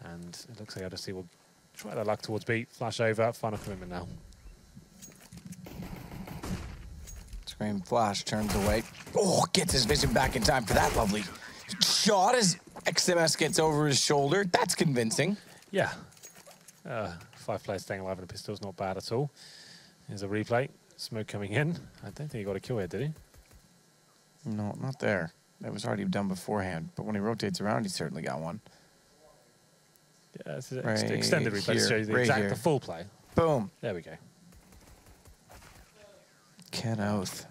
And it looks like LDLC will try their luck towards B. Flash over. Final commitment now. Scream flash turns away. Oh, gets his vision back in time for that lovely shot as XMS gets over his shoulder. That's convincing. Yeah. 5 players staying alive in a pistol is not bad at all. Here's a replay. Smoke coming in. I don't think he got a kill here, did he? No, not there. That was already done beforehand. But when he rotates around, he certainly got one. Yeah, it's an extended replay to show you the full play. Boom. There we go. Ken Oath.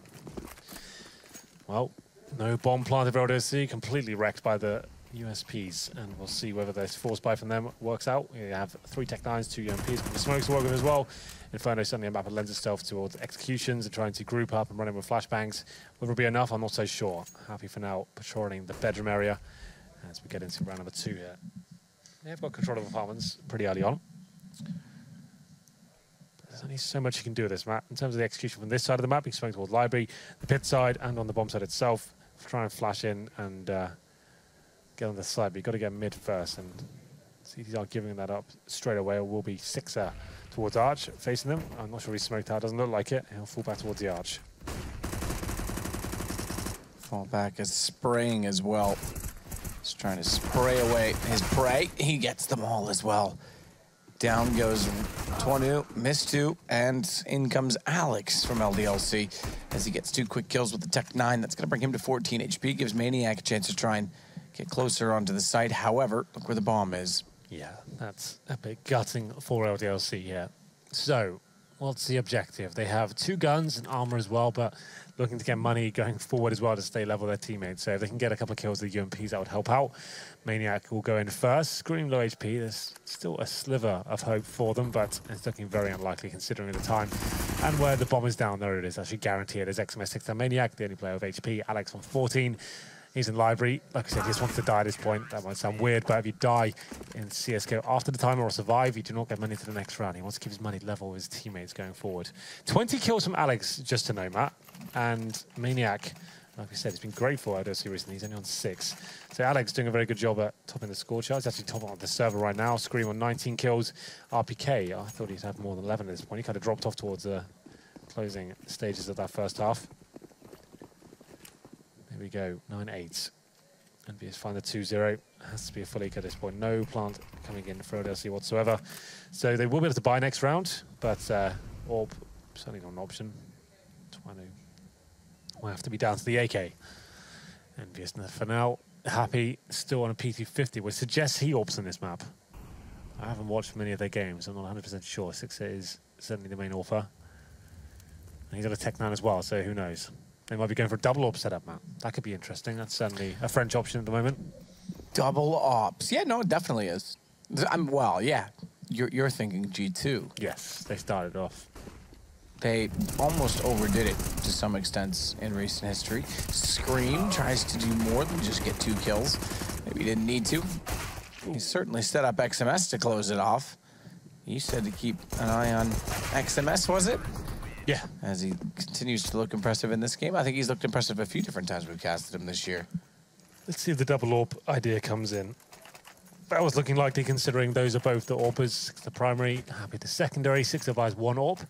Well, no bomb planted for LDLC, completely wrecked by the USPs, and we'll see whether this force buy from them works out. We have 3 Tech 9s, 2 UMPs, but the smokes to work with as well. Inferno suddenly a map that lends itself towards executions and trying to group up and run in with flashbangs. Whether it'll be enough, I'm not so sure. Happy for now, patrolling the bedroom area as we get into round number 2 here. They've got control of apartments pretty early on. There's only so much you can do with this map. In terms of the execution from this side of the map, you can swing towards library, the pit side, and on the bomb side itself. Try and flash in and get on the side, but you've got to get mid first. And CTs aren't giving that up straight away. It will be 6er towards Arch facing them. I'm not sure he's smoked out. Doesn't look like it. He'll fall back towards the Arch. Fall back is spraying as well. He's trying to spray away his prey. He gets them all as well. Down goes 20, missed 2, and in comes Alex from LDLC as he gets 2 quick kills with the Tech 9. That's going to bring him to 14 HP, gives Maniac a chance to try and get closer onto the site. However, look where the bomb is. Yeah, that's a bit gutting for LDLC here. So, what's the objective? They have 2 guns and armor as well, but looking to get money going forward as well to stay level with their teammates. So if they can get a couple of kills with the UMPs, that would help out. Maniac will go in first. Scream low HP. There's still a sliver of hope for them, but it's looking very unlikely considering the time. And where the bomb is down, there it is. Actually guaranteed. There's XMS 6 Maniac, the only player with HP. Alex on 14. He's in library. Like I said, he just wants to die at this point. That might sound weird, but if you die in CSGO after the timer or survive, you do not get money to the next round. He wants to keep his money level with his teammates going forward. 20 kills from Alex, just to know, Matt. And Maniac, like we said, he's been great for LDLC recently. He's only on 6. So Alex doing a very good job at topping the score chart. He's actually topping on the server right now. Scream on 19 kills. RPK, I thought he'd have more than 11 at this point. He kind of dropped off towards the closing stages of that first half. There we go, 9-8. EnVyUs find the 2-0. Has to be a full eco at this point. No plant coming in for LDLC whatsoever. So they will be able to buy next round, but Orb, certainly not an option. Will have to be down to the AK. EnVyUs for now, happy, still on a PT50, which suggests he orbs on this map. I haven't watched many of their games, I'm not 100% sure. 6 is certainly the main offer. And he's got a Tech 9 as well, so who knows. They might be going for a double AWP setup, Matt. That could be interesting. That's certainly a French option at the moment. Double ops. Yeah, no, it definitely is. Well, yeah. You're thinking G2. Yes, they started off. They almost overdid it to some extent in recent history. Scream tries to do more than just get 2 kills. Maybe he didn't need to. He certainly set up XMS to close it off. You said to keep an eye on XMS, was it? Yeah. As he continues to look impressive in this game. I think he's looked impressive a few different times we've casted him this year. Let's see if the double AWP idea comes in. That was looking likely considering those are both the AWPers. The primary, happy the secondary. 6 buys 1 AWP.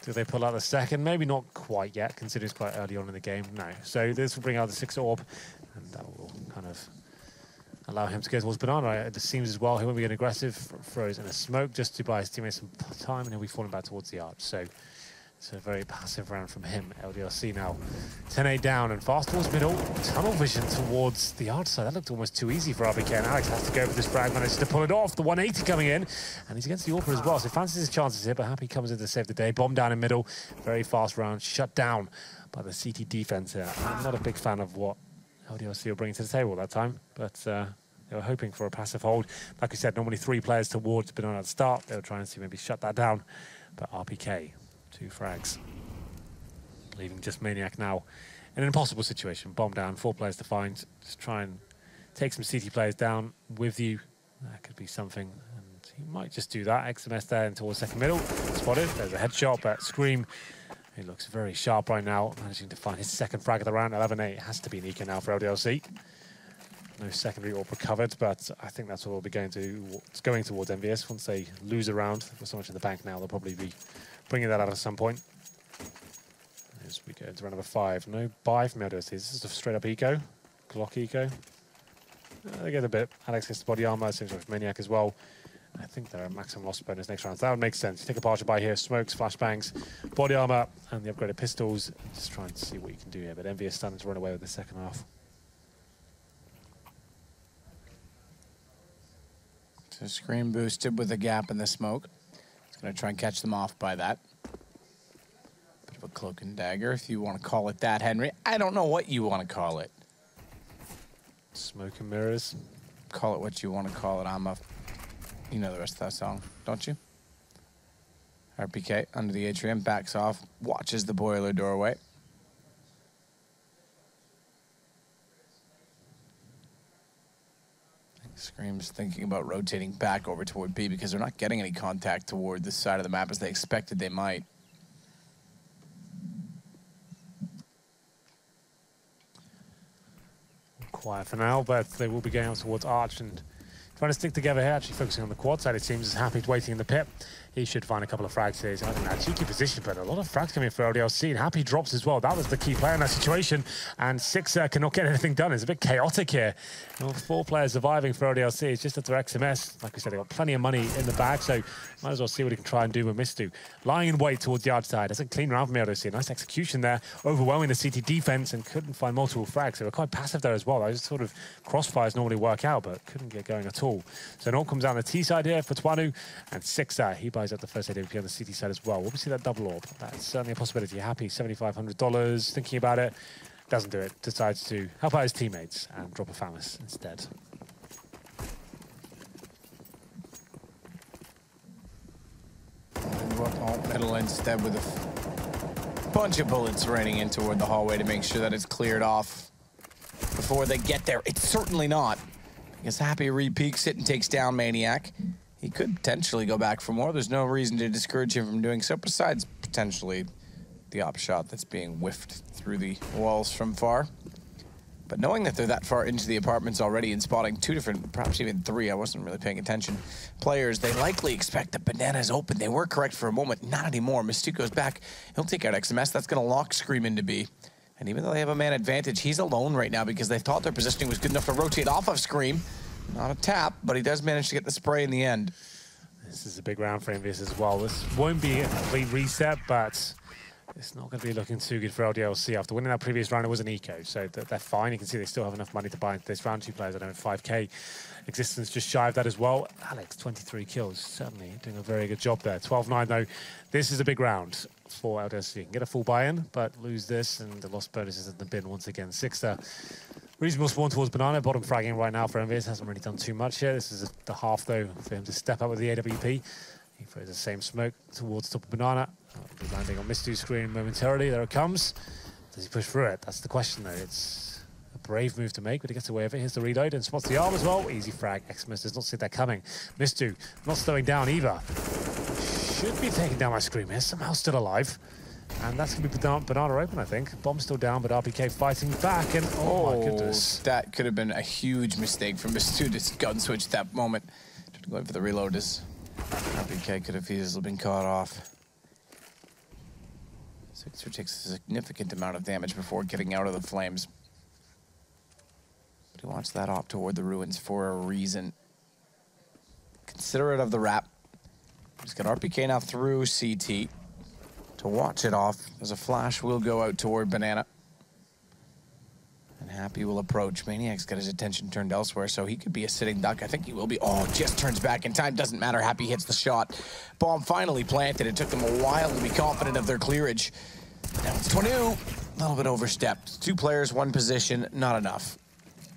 Do they pull out the second? Maybe not quite yet, considering it's quite early on in the game. No. So this will bring out the 6 AWP, and that will kind of allow him to go towards Banana. It seems as well he won't be getting aggressive. Throws in a smoke just to buy his teammates some time, and he'll be falling back towards the arch. So it's a very passive round from him. LDLC now 10-8 down and fast towards middle. Tunnel vision towards the arch side. That looked almost too easy for RBK, and Alex has to go for this frag. Manages to pull it off. The 180 coming in, and he's against the AWPer as well. So he fancies his chances here, but Happy comes in to save the day. Bomb down in middle. Very fast round. Shut down by the CT defense here. I'm not a big fan of what LDLC will bring to the table that time, but they were hoping for a passive hold. Like we said, normally 3 players towards Banana at the start. They were trying to maybe shut that down, but RPK 2 frags, leaving just Maniac now in an impossible situation. Bomb down, 4 players to find. Just try and take some CT players down with you. That could be something, and he might just do that. XMS there and towards second middle. Spotted. There's a headshot, but Scream, he looks very sharp right now, managing to find his second frag of the round. 11-8 has to be an eco now for LDLC. No secondary AWP recovered, but I think that's what we'll be going towards EnVyUs. Once they lose a round, there's so much in the bank now, they'll probably be bringing that out at some point. As we go into round number 5. No buy from LDLC. This is a straight up eco. Glock eco. They get a bit. Alex gets the body armor. Seems like Maniac as well. I think they're a maximum loss bonus next round. So that would make sense. You take a partial buy here. Smokes, flashbangs, body armor, and the upgraded pistols. Just trying to see what you can do here. But EnVyUs starting to run away with the second half. So Scream boosted with a gap in the smoke. He's going to try and catch them off by that. Bit of a cloak and dagger, if you want to call it that, Henry. I don't know what you want to call it. Smoke and mirrors. Call it what you want to call it. You know the rest of that song, don't you? RPK under the atrium, backs off, watches the boiler doorway. Scream's thinking about rotating back over toward B because they're not getting any contact toward this side of the map as they expected they might. Quiet for now, but they will be going out towards Arch and trying to stick together here, actually focusing on the quad side. It seems is Happy waiting in the pit. He should find a couple of frags here. He's having that cheeky position, but a lot of frags coming for LDLC, and Happy drops as well. That was the key player in that situation, and Sixer cannot get anything done. It's a bit chaotic here. Well, 4 players surviving for LDLC. It's just after XMS. Like we said, they've got plenty of money in the bag, so might as well see what he can try and do with Mistu. Lying in wait towards the outside. That's a clean round from LDLC. Nice execution there, overwhelming the CT defense, and couldn't find multiple frags. They were quite passive there as well. Those sort of crossfires normally work out, but couldn't get going at all. So it all comes down the T side here for Twanu, and Sixer, he buys up the first AWP on the CT side as well. We'll see that double orb. That's certainly a possibility. Happy, $7,500. Thinking about it, doesn't do it. Decides to help out his teammates and drop a Famus instead. Middle instead with a bunch of bullets raining in toward the hallway to make sure that it's cleared off before they get there. It's certainly not, because Happy re-peeks it and takes down Maniac. He could potentially go back for more. There's no reason to discourage him from doing so, besides potentially the op shot that's being whiffed through the walls from far. But knowing that they're that far into the apartments already and spotting 2 different, perhaps even 3, I wasn't really paying attention, players, they likely expect that Banana's open. They were correct for a moment, not anymore. Mystique goes back. He'll take out XMS. That's going to lock Scream into B. And even though they have a man advantage, he's alone right now because they thought their positioning was good enough to rotate off of Scream. Not a tap, but he does manage to get the spray in the end. This is a big round for EnVyUs as well. This won't be a complete reset, but it's not going to be looking too good for LDLC. After winning that previous round, it was an eco, so they're fine. You can see they still have enough money to buy into this round. 2 players at 5K. Existence just shy of that as well. Alex, 23 kills. Certainly doing a very good job there. 12-9, though. This is a big round for LDLC. You can get a full buy-in, but lose this, and the lost bonus is in the bin once again. Sixer. Reasonable spawn towards Banana, bottom fragging right now for EnVyUs. Hasn't really done too much here. This is the half, though, for him to step up with the AWP. He throws the same smoke towards top of Banana. Be landing on Mistu's screen momentarily. There it comes. Does he push through it? That's the question, though. It's a brave move to make, but he gets away with it. Here's the reload and spots the arm as well. Easy frag. XMS does not see that coming. Mistu not slowing down either. Should be taking down my screen here. Somehow still alive. And that's going to be Banana open, I think. Bomb's still down, but RPK fighting back. And oh my goodness. That could have been a huge mistake from Mistu to gun switch at that moment. Going for the reload as RPK could have easily been caught off. Sixer takes a significant amount of damage before getting out of the flames. But he wants that op toward the ruins for a reason. Considerate of the wrap. He's got RPK now through CT to watch it off, as a flash will go out toward Banana. And Happy will approach. Maniac's got his attention turned elsewhere, so he could be a sitting duck. I think he will be. Oh, just turns back in time. Doesn't matter. Happy hits the shot. Bomb finally planted. It took them a while to be confident of their clearage. Now it's 22. A little bit overstepped. 2 players, 1 position. Not enough.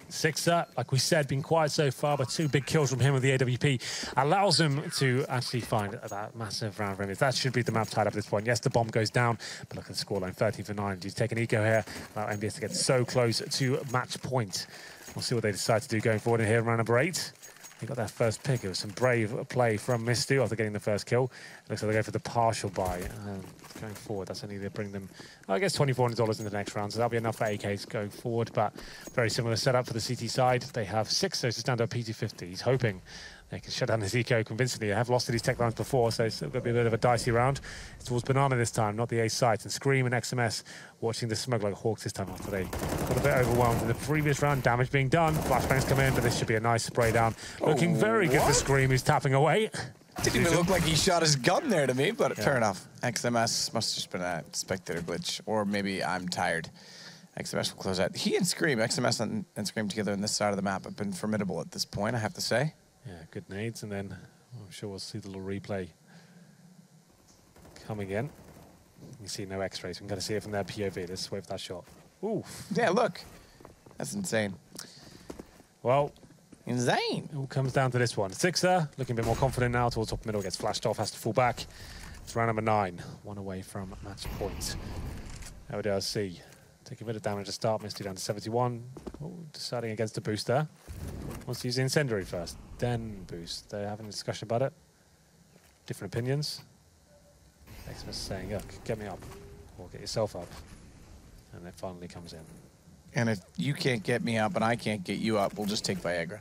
Sixer, like we said, been quiet so far, but 2 big kills from him with the AWP allows him to actually find that massive round for him. That should be the map tied up at this point. Yes, the bomb goes down, but look at the scoreline, 13-9. He's taking eco here. Allow EnVyUs to get so close to match point. We'll see what they decide to do going forward in here, round number 8. They got that first pick. It was some brave play from Mistu after getting the first kill. It looks like they go for the partial buy. Going forward, that's only to bring them, I guess, $2,400 in the next round. So that'll be enough for AKs going forward. But very similar setup for the CT side. They have 6 so to stand up P250. He's hoping they can shut down his eco convincingly. They have lost to these tech lines before, so it's going to be a bit of a dicey round. It's towards Banana this time, not the A site. And Scream and XMS watching the smoke like hawks this time after they got a bit overwhelmed in the previous round. Damage being done. Flashbangs come in, but this should be a nice spray down. Looking very good for Scream, who's tapping away. Didn't even look like he shot his gun there to me, but fair enough. XMS must have just been a spectator glitch, or maybe I'm tired. XMS will close out. He and Scream, XMS and Scream together on this side of the map have been formidable at this point, I have to say. Yeah, good nades, and then I'm sure we'll see the little replay coming in. You can see no X-rays. We can kind of see it from their POV. Let's wait for that shot. Oof. Yeah, look. That's insane. Well, insane. It all comes down to this one. Sixer, looking a bit more confident now towards top middle, gets flashed off, has to fall back. It's round number 9, 1 away from match point. LDLC taking a bit of damage to start, Misty down to 71. Oh, deciding against the booster. Wants to use the incendiary first, then boost. They're having a discussion about it. Different opinions. XMS saying, look, get me up, or get yourself up. And it finally comes in. And if you can't get me up and I can't get you up, we'll just take Viagra.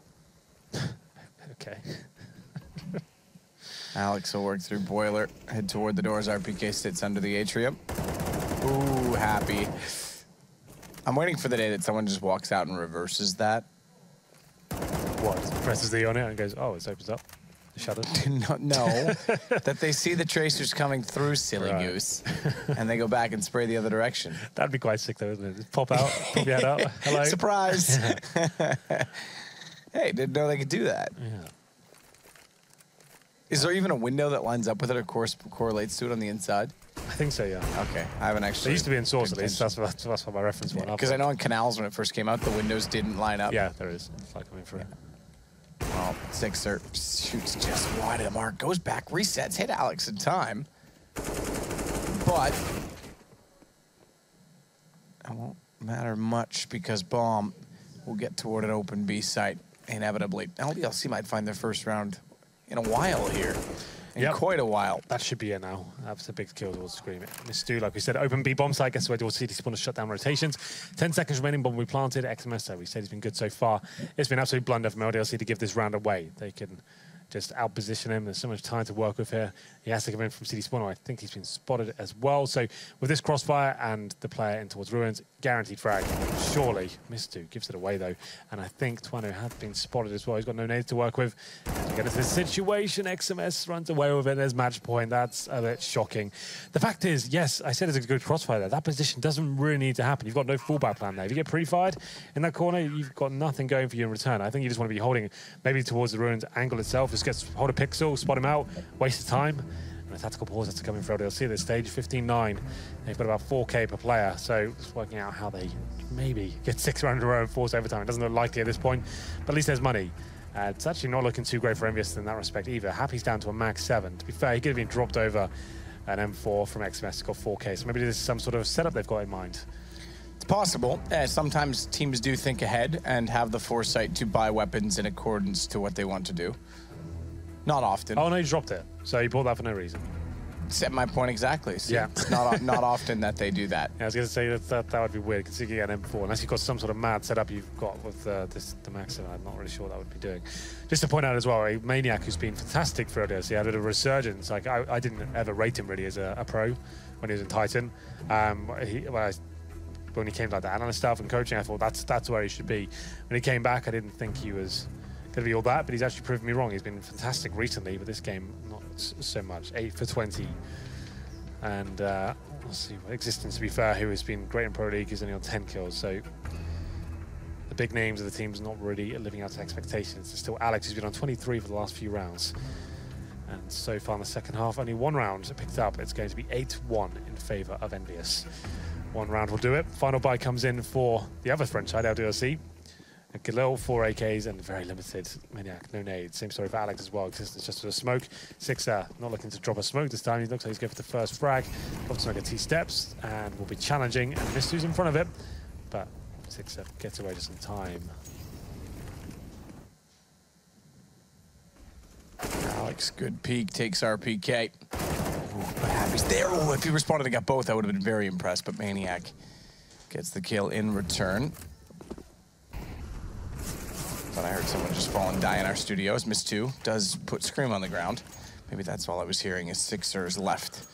Okay. Alex will work through Boiler, head toward the doors. RPK sits under the atrium. Ooh, happy. I'm waiting for the day that someone just walks out and reverses that. What? Presses the on it and goes, oh, it opens up. Shut it. No, that they see the tracers coming through Silly Goose, and they go back and spray the other direction. That'd be quite sick, though, isn't it? Just pop out, pop your head out. Hello. Surprise! Hey, didn't know they could do that. Yeah. Is there even a window that lines up with it or correlates to it on the inside? I think so, yeah. Okay, I haven't actually. It used to be in Source, at least. That's what my reference went up. Because I know in Canals, when it first came out, the windows didn't line up. Yeah, there is. It's like coming through. Well, Sixer shoots just wide of the mark, goes back, resets, hit Alex in time. But it won't matter much because Bomb will get toward an open B site inevitably. LDLC might find their first round in a while here. In quite a while. That should be it now. That's a big kill towards Scream. Stu, like we said, open B bomb site. Guess where dual CT spawn to shut down rotations. 10 seconds remaining, bomb we planted. XMS, we said he's been good so far. It's been absolute blunder from LDLC to give this round away. They can just outposition him. There's so much time to work with here. He has to come in from CT spawn. I think he's been spotted as well. So with this crossfire and the player in towards Ruins, guaranteed frag. Surely, Mistu gives it away though. And I think Twano has been spotted as well. He's got no nades to work with. To get into this situation, XMS runs away with it. There's match point. That's a bit shocking. The fact is, yes, I said it's a good crossfire there. That position doesn't really need to happen. You've got no fallback plan there. If you get pre-fired in that corner, you've got nothing going for you in return. I think you just want to be holding maybe towards the Ruins angle itself. Just hold a pixel, spot him out, waste of time. And a tactical pause has to come in for LDLC at this stage, 15-9. They've got about 4K per player, so just working out how they maybe get 6 rounds in a row and force overtime. It doesn't look likely at this point, but at least there's money. It's actually not looking too great for EnVyUs in that respect either. Happy's down to a max 7. To be fair, he could have been dropped over an M4 from XMS to got 4K, so maybe this is some sort of setup they've got in mind. It's possible. Sometimes teams do think ahead and have the foresight to buy weapons in accordance to what they want to do. Not often. Oh, no, you dropped it. So you bought that for no reason. Set my point exactly. So yeah. It's not often that they do that. Yeah, I was going to say that would be weird, because you get an M4, unless you've got some sort of mad setup you've got with the Maxim. I'm not really sure what that would be doing. Just to point out as well, a Maniac who's been fantastic for LDLC, had a bit of a resurgence. Like, I didn't ever rate him really as a pro when he was in Titan. When he came like the analyst stuff and coaching, I thought that's where he should be. When he came back, I didn't think he was going to be all that, but he's actually proven me wrong. He's been fantastic recently, but this game, not so much. 8 for 20. And let's see, Existence, to be fair, who has been great in Pro League, is only on 10 kills. So the big names of the team's not really living up to expectations. There's still Alex, who's been on 23 for the last few rounds. And so far in the second half, only 1 round picked up. It's going to be 8-1 in favor of EnVyUs. 1 round will do it. Final buy comes in for the other French side, LDLC. Galil, 4 AKs and very limited Maniac, no nades. Same story for Alex as well. Existence just with a smoke. Sixer not looking to drop a smoke this time. He looks like he's going for the first frag. Drops smoke at T steps and will be challenging. And Mistu's in front of it, but Sixer gets away just in time. Alex, good peek, takes RPK. But Happy's there. Oh, if he responded and got both, I would have been very impressed. But Maniac gets the kill in return. Thought I heard someone just fall and die in our studios. Mistu does put Scream on the ground. Maybe that's all I was hearing is Sixers left.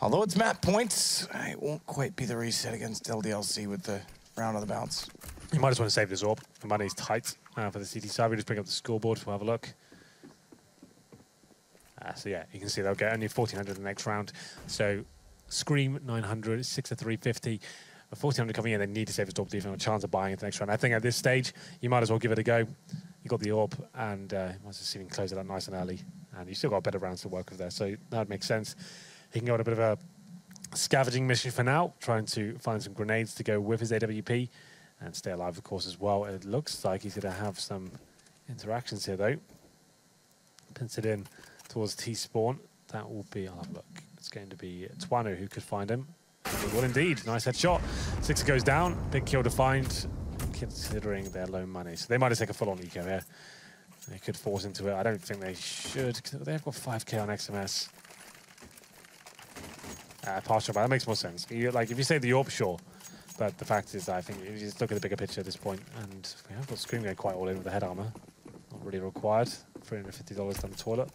Although it's map points, it won't quite be the reset against LDLC with the round of the bounce. You might just want to save this AWP. The money's tight for the CT side. We just bring up the scoreboard. We'll have a look. So yeah, you can see they'll get only 1,400 in the next round. So Scream 900, Sixer 350. 1,400 coming in, they need to save his AWP to even have a chance of buying it the next round. I think at this stage, you might as well give it a go. You got the AWP, and you might as well close it up nice and early. And you still got better rounds to work with there, so that would make sense. He can go on a bit of a scavenging mission for now, trying to find some grenades to go with his AWP and stay alive, of course, as well. It looks like he's going to have some interactions here, though. Pins it in towards T-spawn. That will be, I'll have a look. It's going to be Twano who could find him. Well, indeed. Nice headshot. Sixer goes down. Big kill to find, considering their low money. So they might have taken a full-on eco here. They could force into it. I don't think they should, because they've got 5K on XMS. Partial, but that makes more sense. Like, if you say the AWP, sure. But the fact is, I think you just look at the bigger picture at this point, and we have got Scream going quite all in with the head armor. Not really required. $350 down the toilet.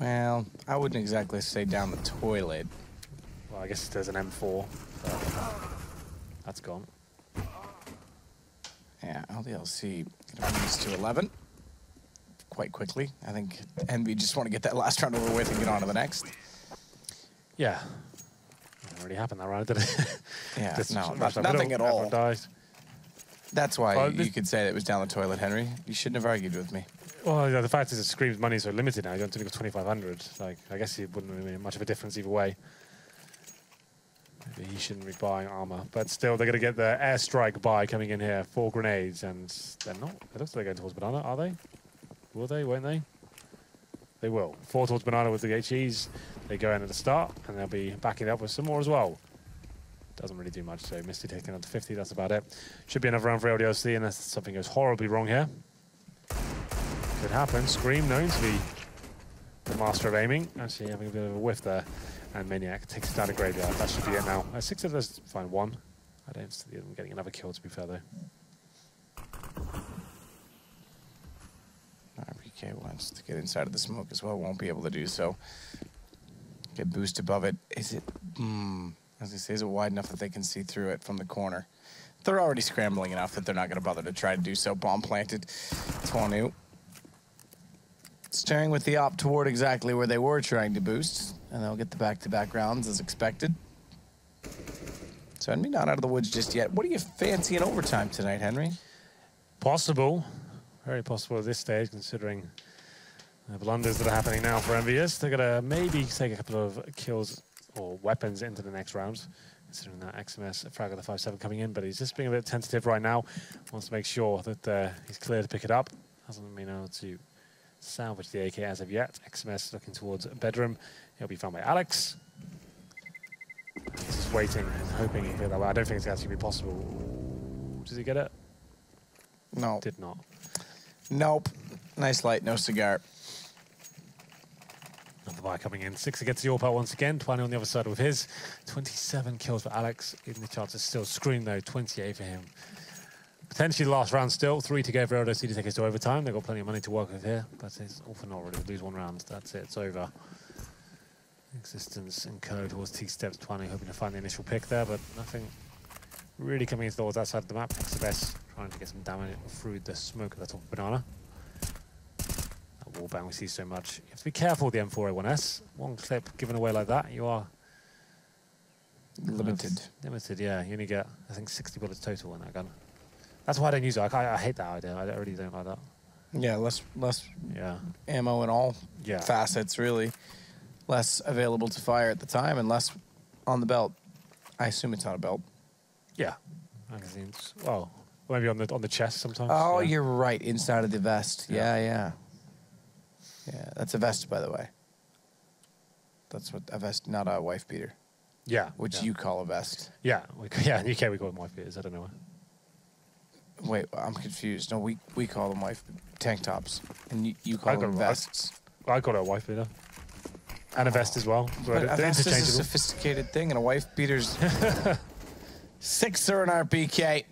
Well, I wouldn't exactly say down the toilet. Well, I guess there's an M4. That's gone. Yeah, LDLC gonna bring this to 11 quite quickly. I think Envy just want to get that last round over with and get on to the next. Yeah. It already happened that round, did it? Yeah, no, nothing at all. Everyone dies. That's why you could say it was down the toilet, Henry. You shouldn't have argued with me. Well, yeah, the fact is that Scream's money is so limited now. You don't think of 2,500. Like, I guess it wouldn't really make much of a difference either way. Maybe he shouldn't be buying armor. But still, they're going to get the airstrike buy coming in here. 4 grenades, and they're not. It looks like they're going towards Banana, are they? Will they? Won't they? They will. 4 towards Banana with the HEs. They go in at the start, and they'll be backing up with some more as well. Doesn't really do much, so Misty taking on to 50, that's about it. Should be another round for LDLC unless something goes horribly wrong here. Could happen. Scream known to be the master of aiming. Actually having a bit of a whiff there. And Maniac takes it down to Graveyard. That should be it now. 6 of us find 1. I don't see them getting another kill, to be fair, though. RPK wants to get inside of the smoke as well. Won't be able to do so. Get boost above it. Is it... as I say, is it wide enough that they can see through it from the corner? They're already scrambling enough that they're not going to bother to try to do so. Bomb planted. 20. Staring with the op toward exactly where they were trying to boost. And they'll get the back-to-back rounds as expected. So Envy not out of the woods just yet. What do you fancy in overtime tonight, Henry? Possible. Very possible at this stage, considering the blunders that are happening now for EnVyUs. They're going to maybe take a couple of kills or weapons into the next round, considering that XMS frag of the 5-7 coming in, but he's just being a bit tentative right now. Wants to make sure that he's clear to pick it up. Hasn't been able to salvage the AK as of yet. XMS looking towards bedroom. He'll be found by Alex. He's just waiting and hoping he'll get that way. I don't think it's actually be possible. Does he get it? No. Did not. Nope. Nice light, no cigar. Another buy coming in. 6 against the AWP once again. 20 on the other side with his. 27 kills for Alex. Even the chances still Scream though. 28 for him. Potentially the last round still. 3 to go for LDLC to take us to overtime. They've got plenty of money to work with here, but it's all for naught really. Lose 1 round. That's it. It's over. Existence and code towards T-Steps 20. Hoping to find the initial pick there, but nothing really coming towards that side of the map. XMS trying to get some damage through the smoke at the top of Banana. That wall bang we see so much. You have to be careful with the M4A1S. 1 clip given away like that, you are limited. Limited, yeah. You only get, I think, 60 bullets total in that gun. That's why I don't use it. I hate that idea. I really don't like that. Yeah, less ammo in all facets, really. Less available to fire at the time and less on the belt. I assume it's on a belt. Yeah. Magazines. Well, maybe on the chest sometimes. Oh, yeah. You're right. Inside of the vest. Yeah, that's a vest, by the way. That's what a vest, not a wife beater. Yeah. Which you call a vest. Yeah. In the UK we call them wife beaters. I don't know why. Wait, I'm confused. No, we call them tank tops, and you call them vests. I call it a wife beater. And a vest as well. But a vest is a sophisticated thing, and a wife beater's 6er in our BK.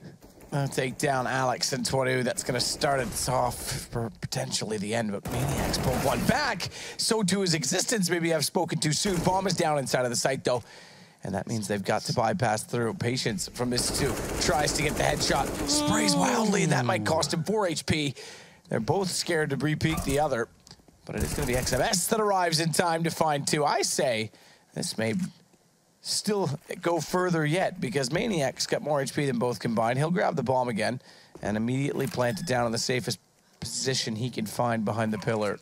I'll take down Alex and 20. That's going to start us off for potentially the end, but Maniac's pulled 1 back. So too is Existence. Maybe I've spoken too soon. Bomb is down inside of the site, though. And that means they've got to bypass through. Patience from this 2. Tries to get the headshot. Sprays wildly, and that might cost him 4 HP. They're both scared to re-peek the other. But it is going to be XMS that arrives in time to find 2. I say this may still go further yet because Maniac's got more HP than both combined. He'll grab the bomb again and immediately plant it down in the safest position he can find behind the pillar.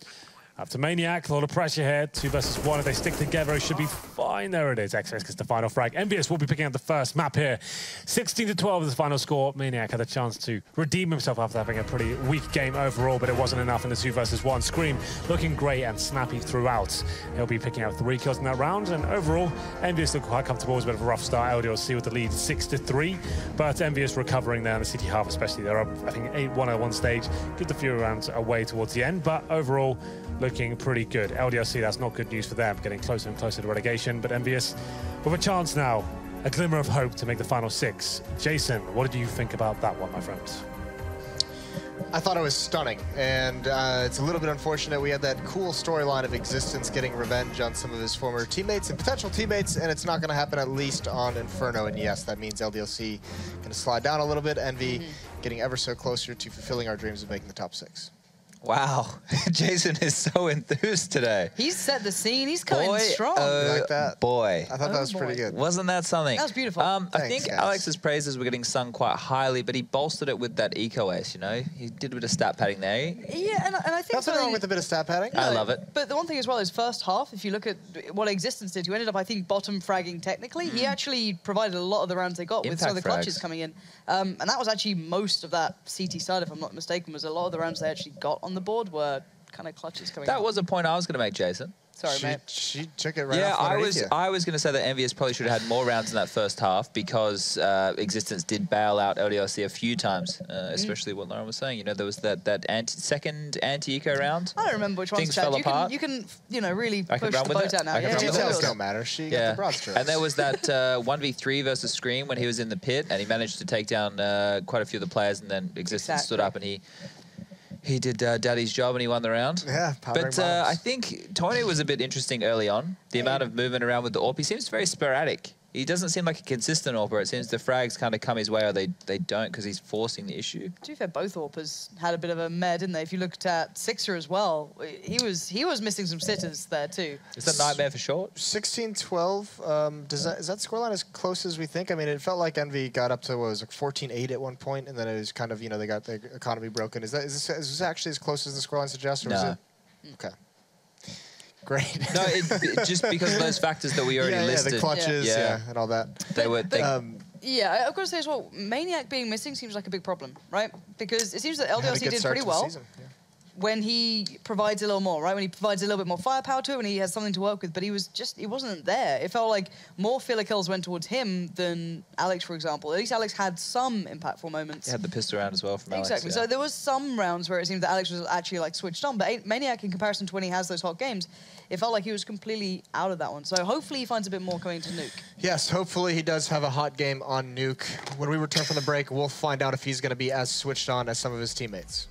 Up to Maniac, a lot of pressure here. 2 versus 1. If they stick together, it should be fine. There it is. XMS gets the final frag. EnVyUs will be picking up the first map here. 16-12 is the final score. Maniac had a chance to redeem himself after having a pretty weak game overall, but it wasn't enough in the 2 versus 1. Scream looking great and snappy throughout. He'll be picking up 3 kills in that round, and overall, EnVyUs look quite comfortable. It was a bit of a rough start. LDLC with the lead 6-3, but EnVyUs recovering there in the city half, especially. They're up, I think, 8-1 at one stage. Give the few rounds away towards the end, but overall, looking pretty good. LDLC, that's not good news for them, getting closer and closer to relegation, but EnVyUs with a chance now, a glimmer of hope to make the final 6. Jason, what did you think about that one, my friend? I thought it was stunning, and it's a little bit unfortunate. We had that cool storyline of Existence getting revenge on some of his former teammates and potential teammates, and it's not going to happen at least on Inferno. And yes, that means LDLC going to slide down a little bit. Envy getting ever so closer to fulfilling our dreams of making the top 6. Wow, Jason is so enthused today. He's set the scene. He's coming strong. Like that? Boy. I thought that was pretty good. Wasn't that something? That was beautiful. I Thanks, think guys. Alex's praises were getting sung quite highly, but he bolstered it with that eco ace, you know? He did a bit of stat padding there. Yeah, and I think Nothing wrong with a bit of stat padding. I love it. But the one thing as well is first half, if you look at what Existence did, who ended up, I think, bottom fragging technically, he actually provided a lot of the rounds they got with some of the clutches coming in. And that was actually most most of that CT side, if I'm not mistaken, was a lot of the rounds they actually got on the board were kind of clutches coming That out. was a point I was going to make, Jason. Sorry, mate. She took it right Yeah, off underneath you. I was going to say that EnVyUs probably should have had more rounds in that first half because Existence did bail out LDLC a few times, especially what Lauren was saying. You know, there was that second anti-eco round. I don't remember which ones, Things Chad. fell apart. You can, you know, really I can push run the with boat it. out now. I can Yeah, run with Details it. don't matter. She got the broad strokes. And there was that 1v3 versus Scream when he was in the pit and he managed to take down quite a few of the players, and then Existence stood up and he did Daddy's job and he won the round. Yeah, but I think Tony was a bit interesting early on. The amount of movement around with the AWP, he seems very sporadic. He doesn't seem like a consistent AWPer. It seems the frags kind of come his way or they don't because he's forcing the issue. To be fair, both AWPers had a bit of a mare, didn't they? If you looked at Sixer as well, he was missing some sitters there too. Is that Nightmare for short? 16-12. Is that scoreline as close as we think? I mean, it felt like Envy got up to what was like 14-8 at one point, and then it was kind of, you know, they got the economy broken. Is this actually as close as the scoreline suggests? Or No. is it? Okay. Great. No, it just because of those factors that we already listed. the clutches, and all that. Yeah, I've got to say as well, Maniac being missing seems like a big problem, right? Because it seems that LDLC did pretty well when he provides a little more, right? When he provides a little bit more firepower to it, when he has something to work with, but he wasn't there. It felt like more filler kills went towards him than Alex, for example. At least Alex had some impactful moments. He had the pistol round as well from Alex. Exactly. So there was some rounds where it seemed that Alex was actually like switched on, but Maniac, in comparison to when he has those hot games, it felt like he was completely out of that one. So hopefully he finds a bit more coming to Nuke. Yes, hopefully he does have a hot game on Nuke. When we return from the break, we'll find out if he's going to be as switched on as some of his teammates.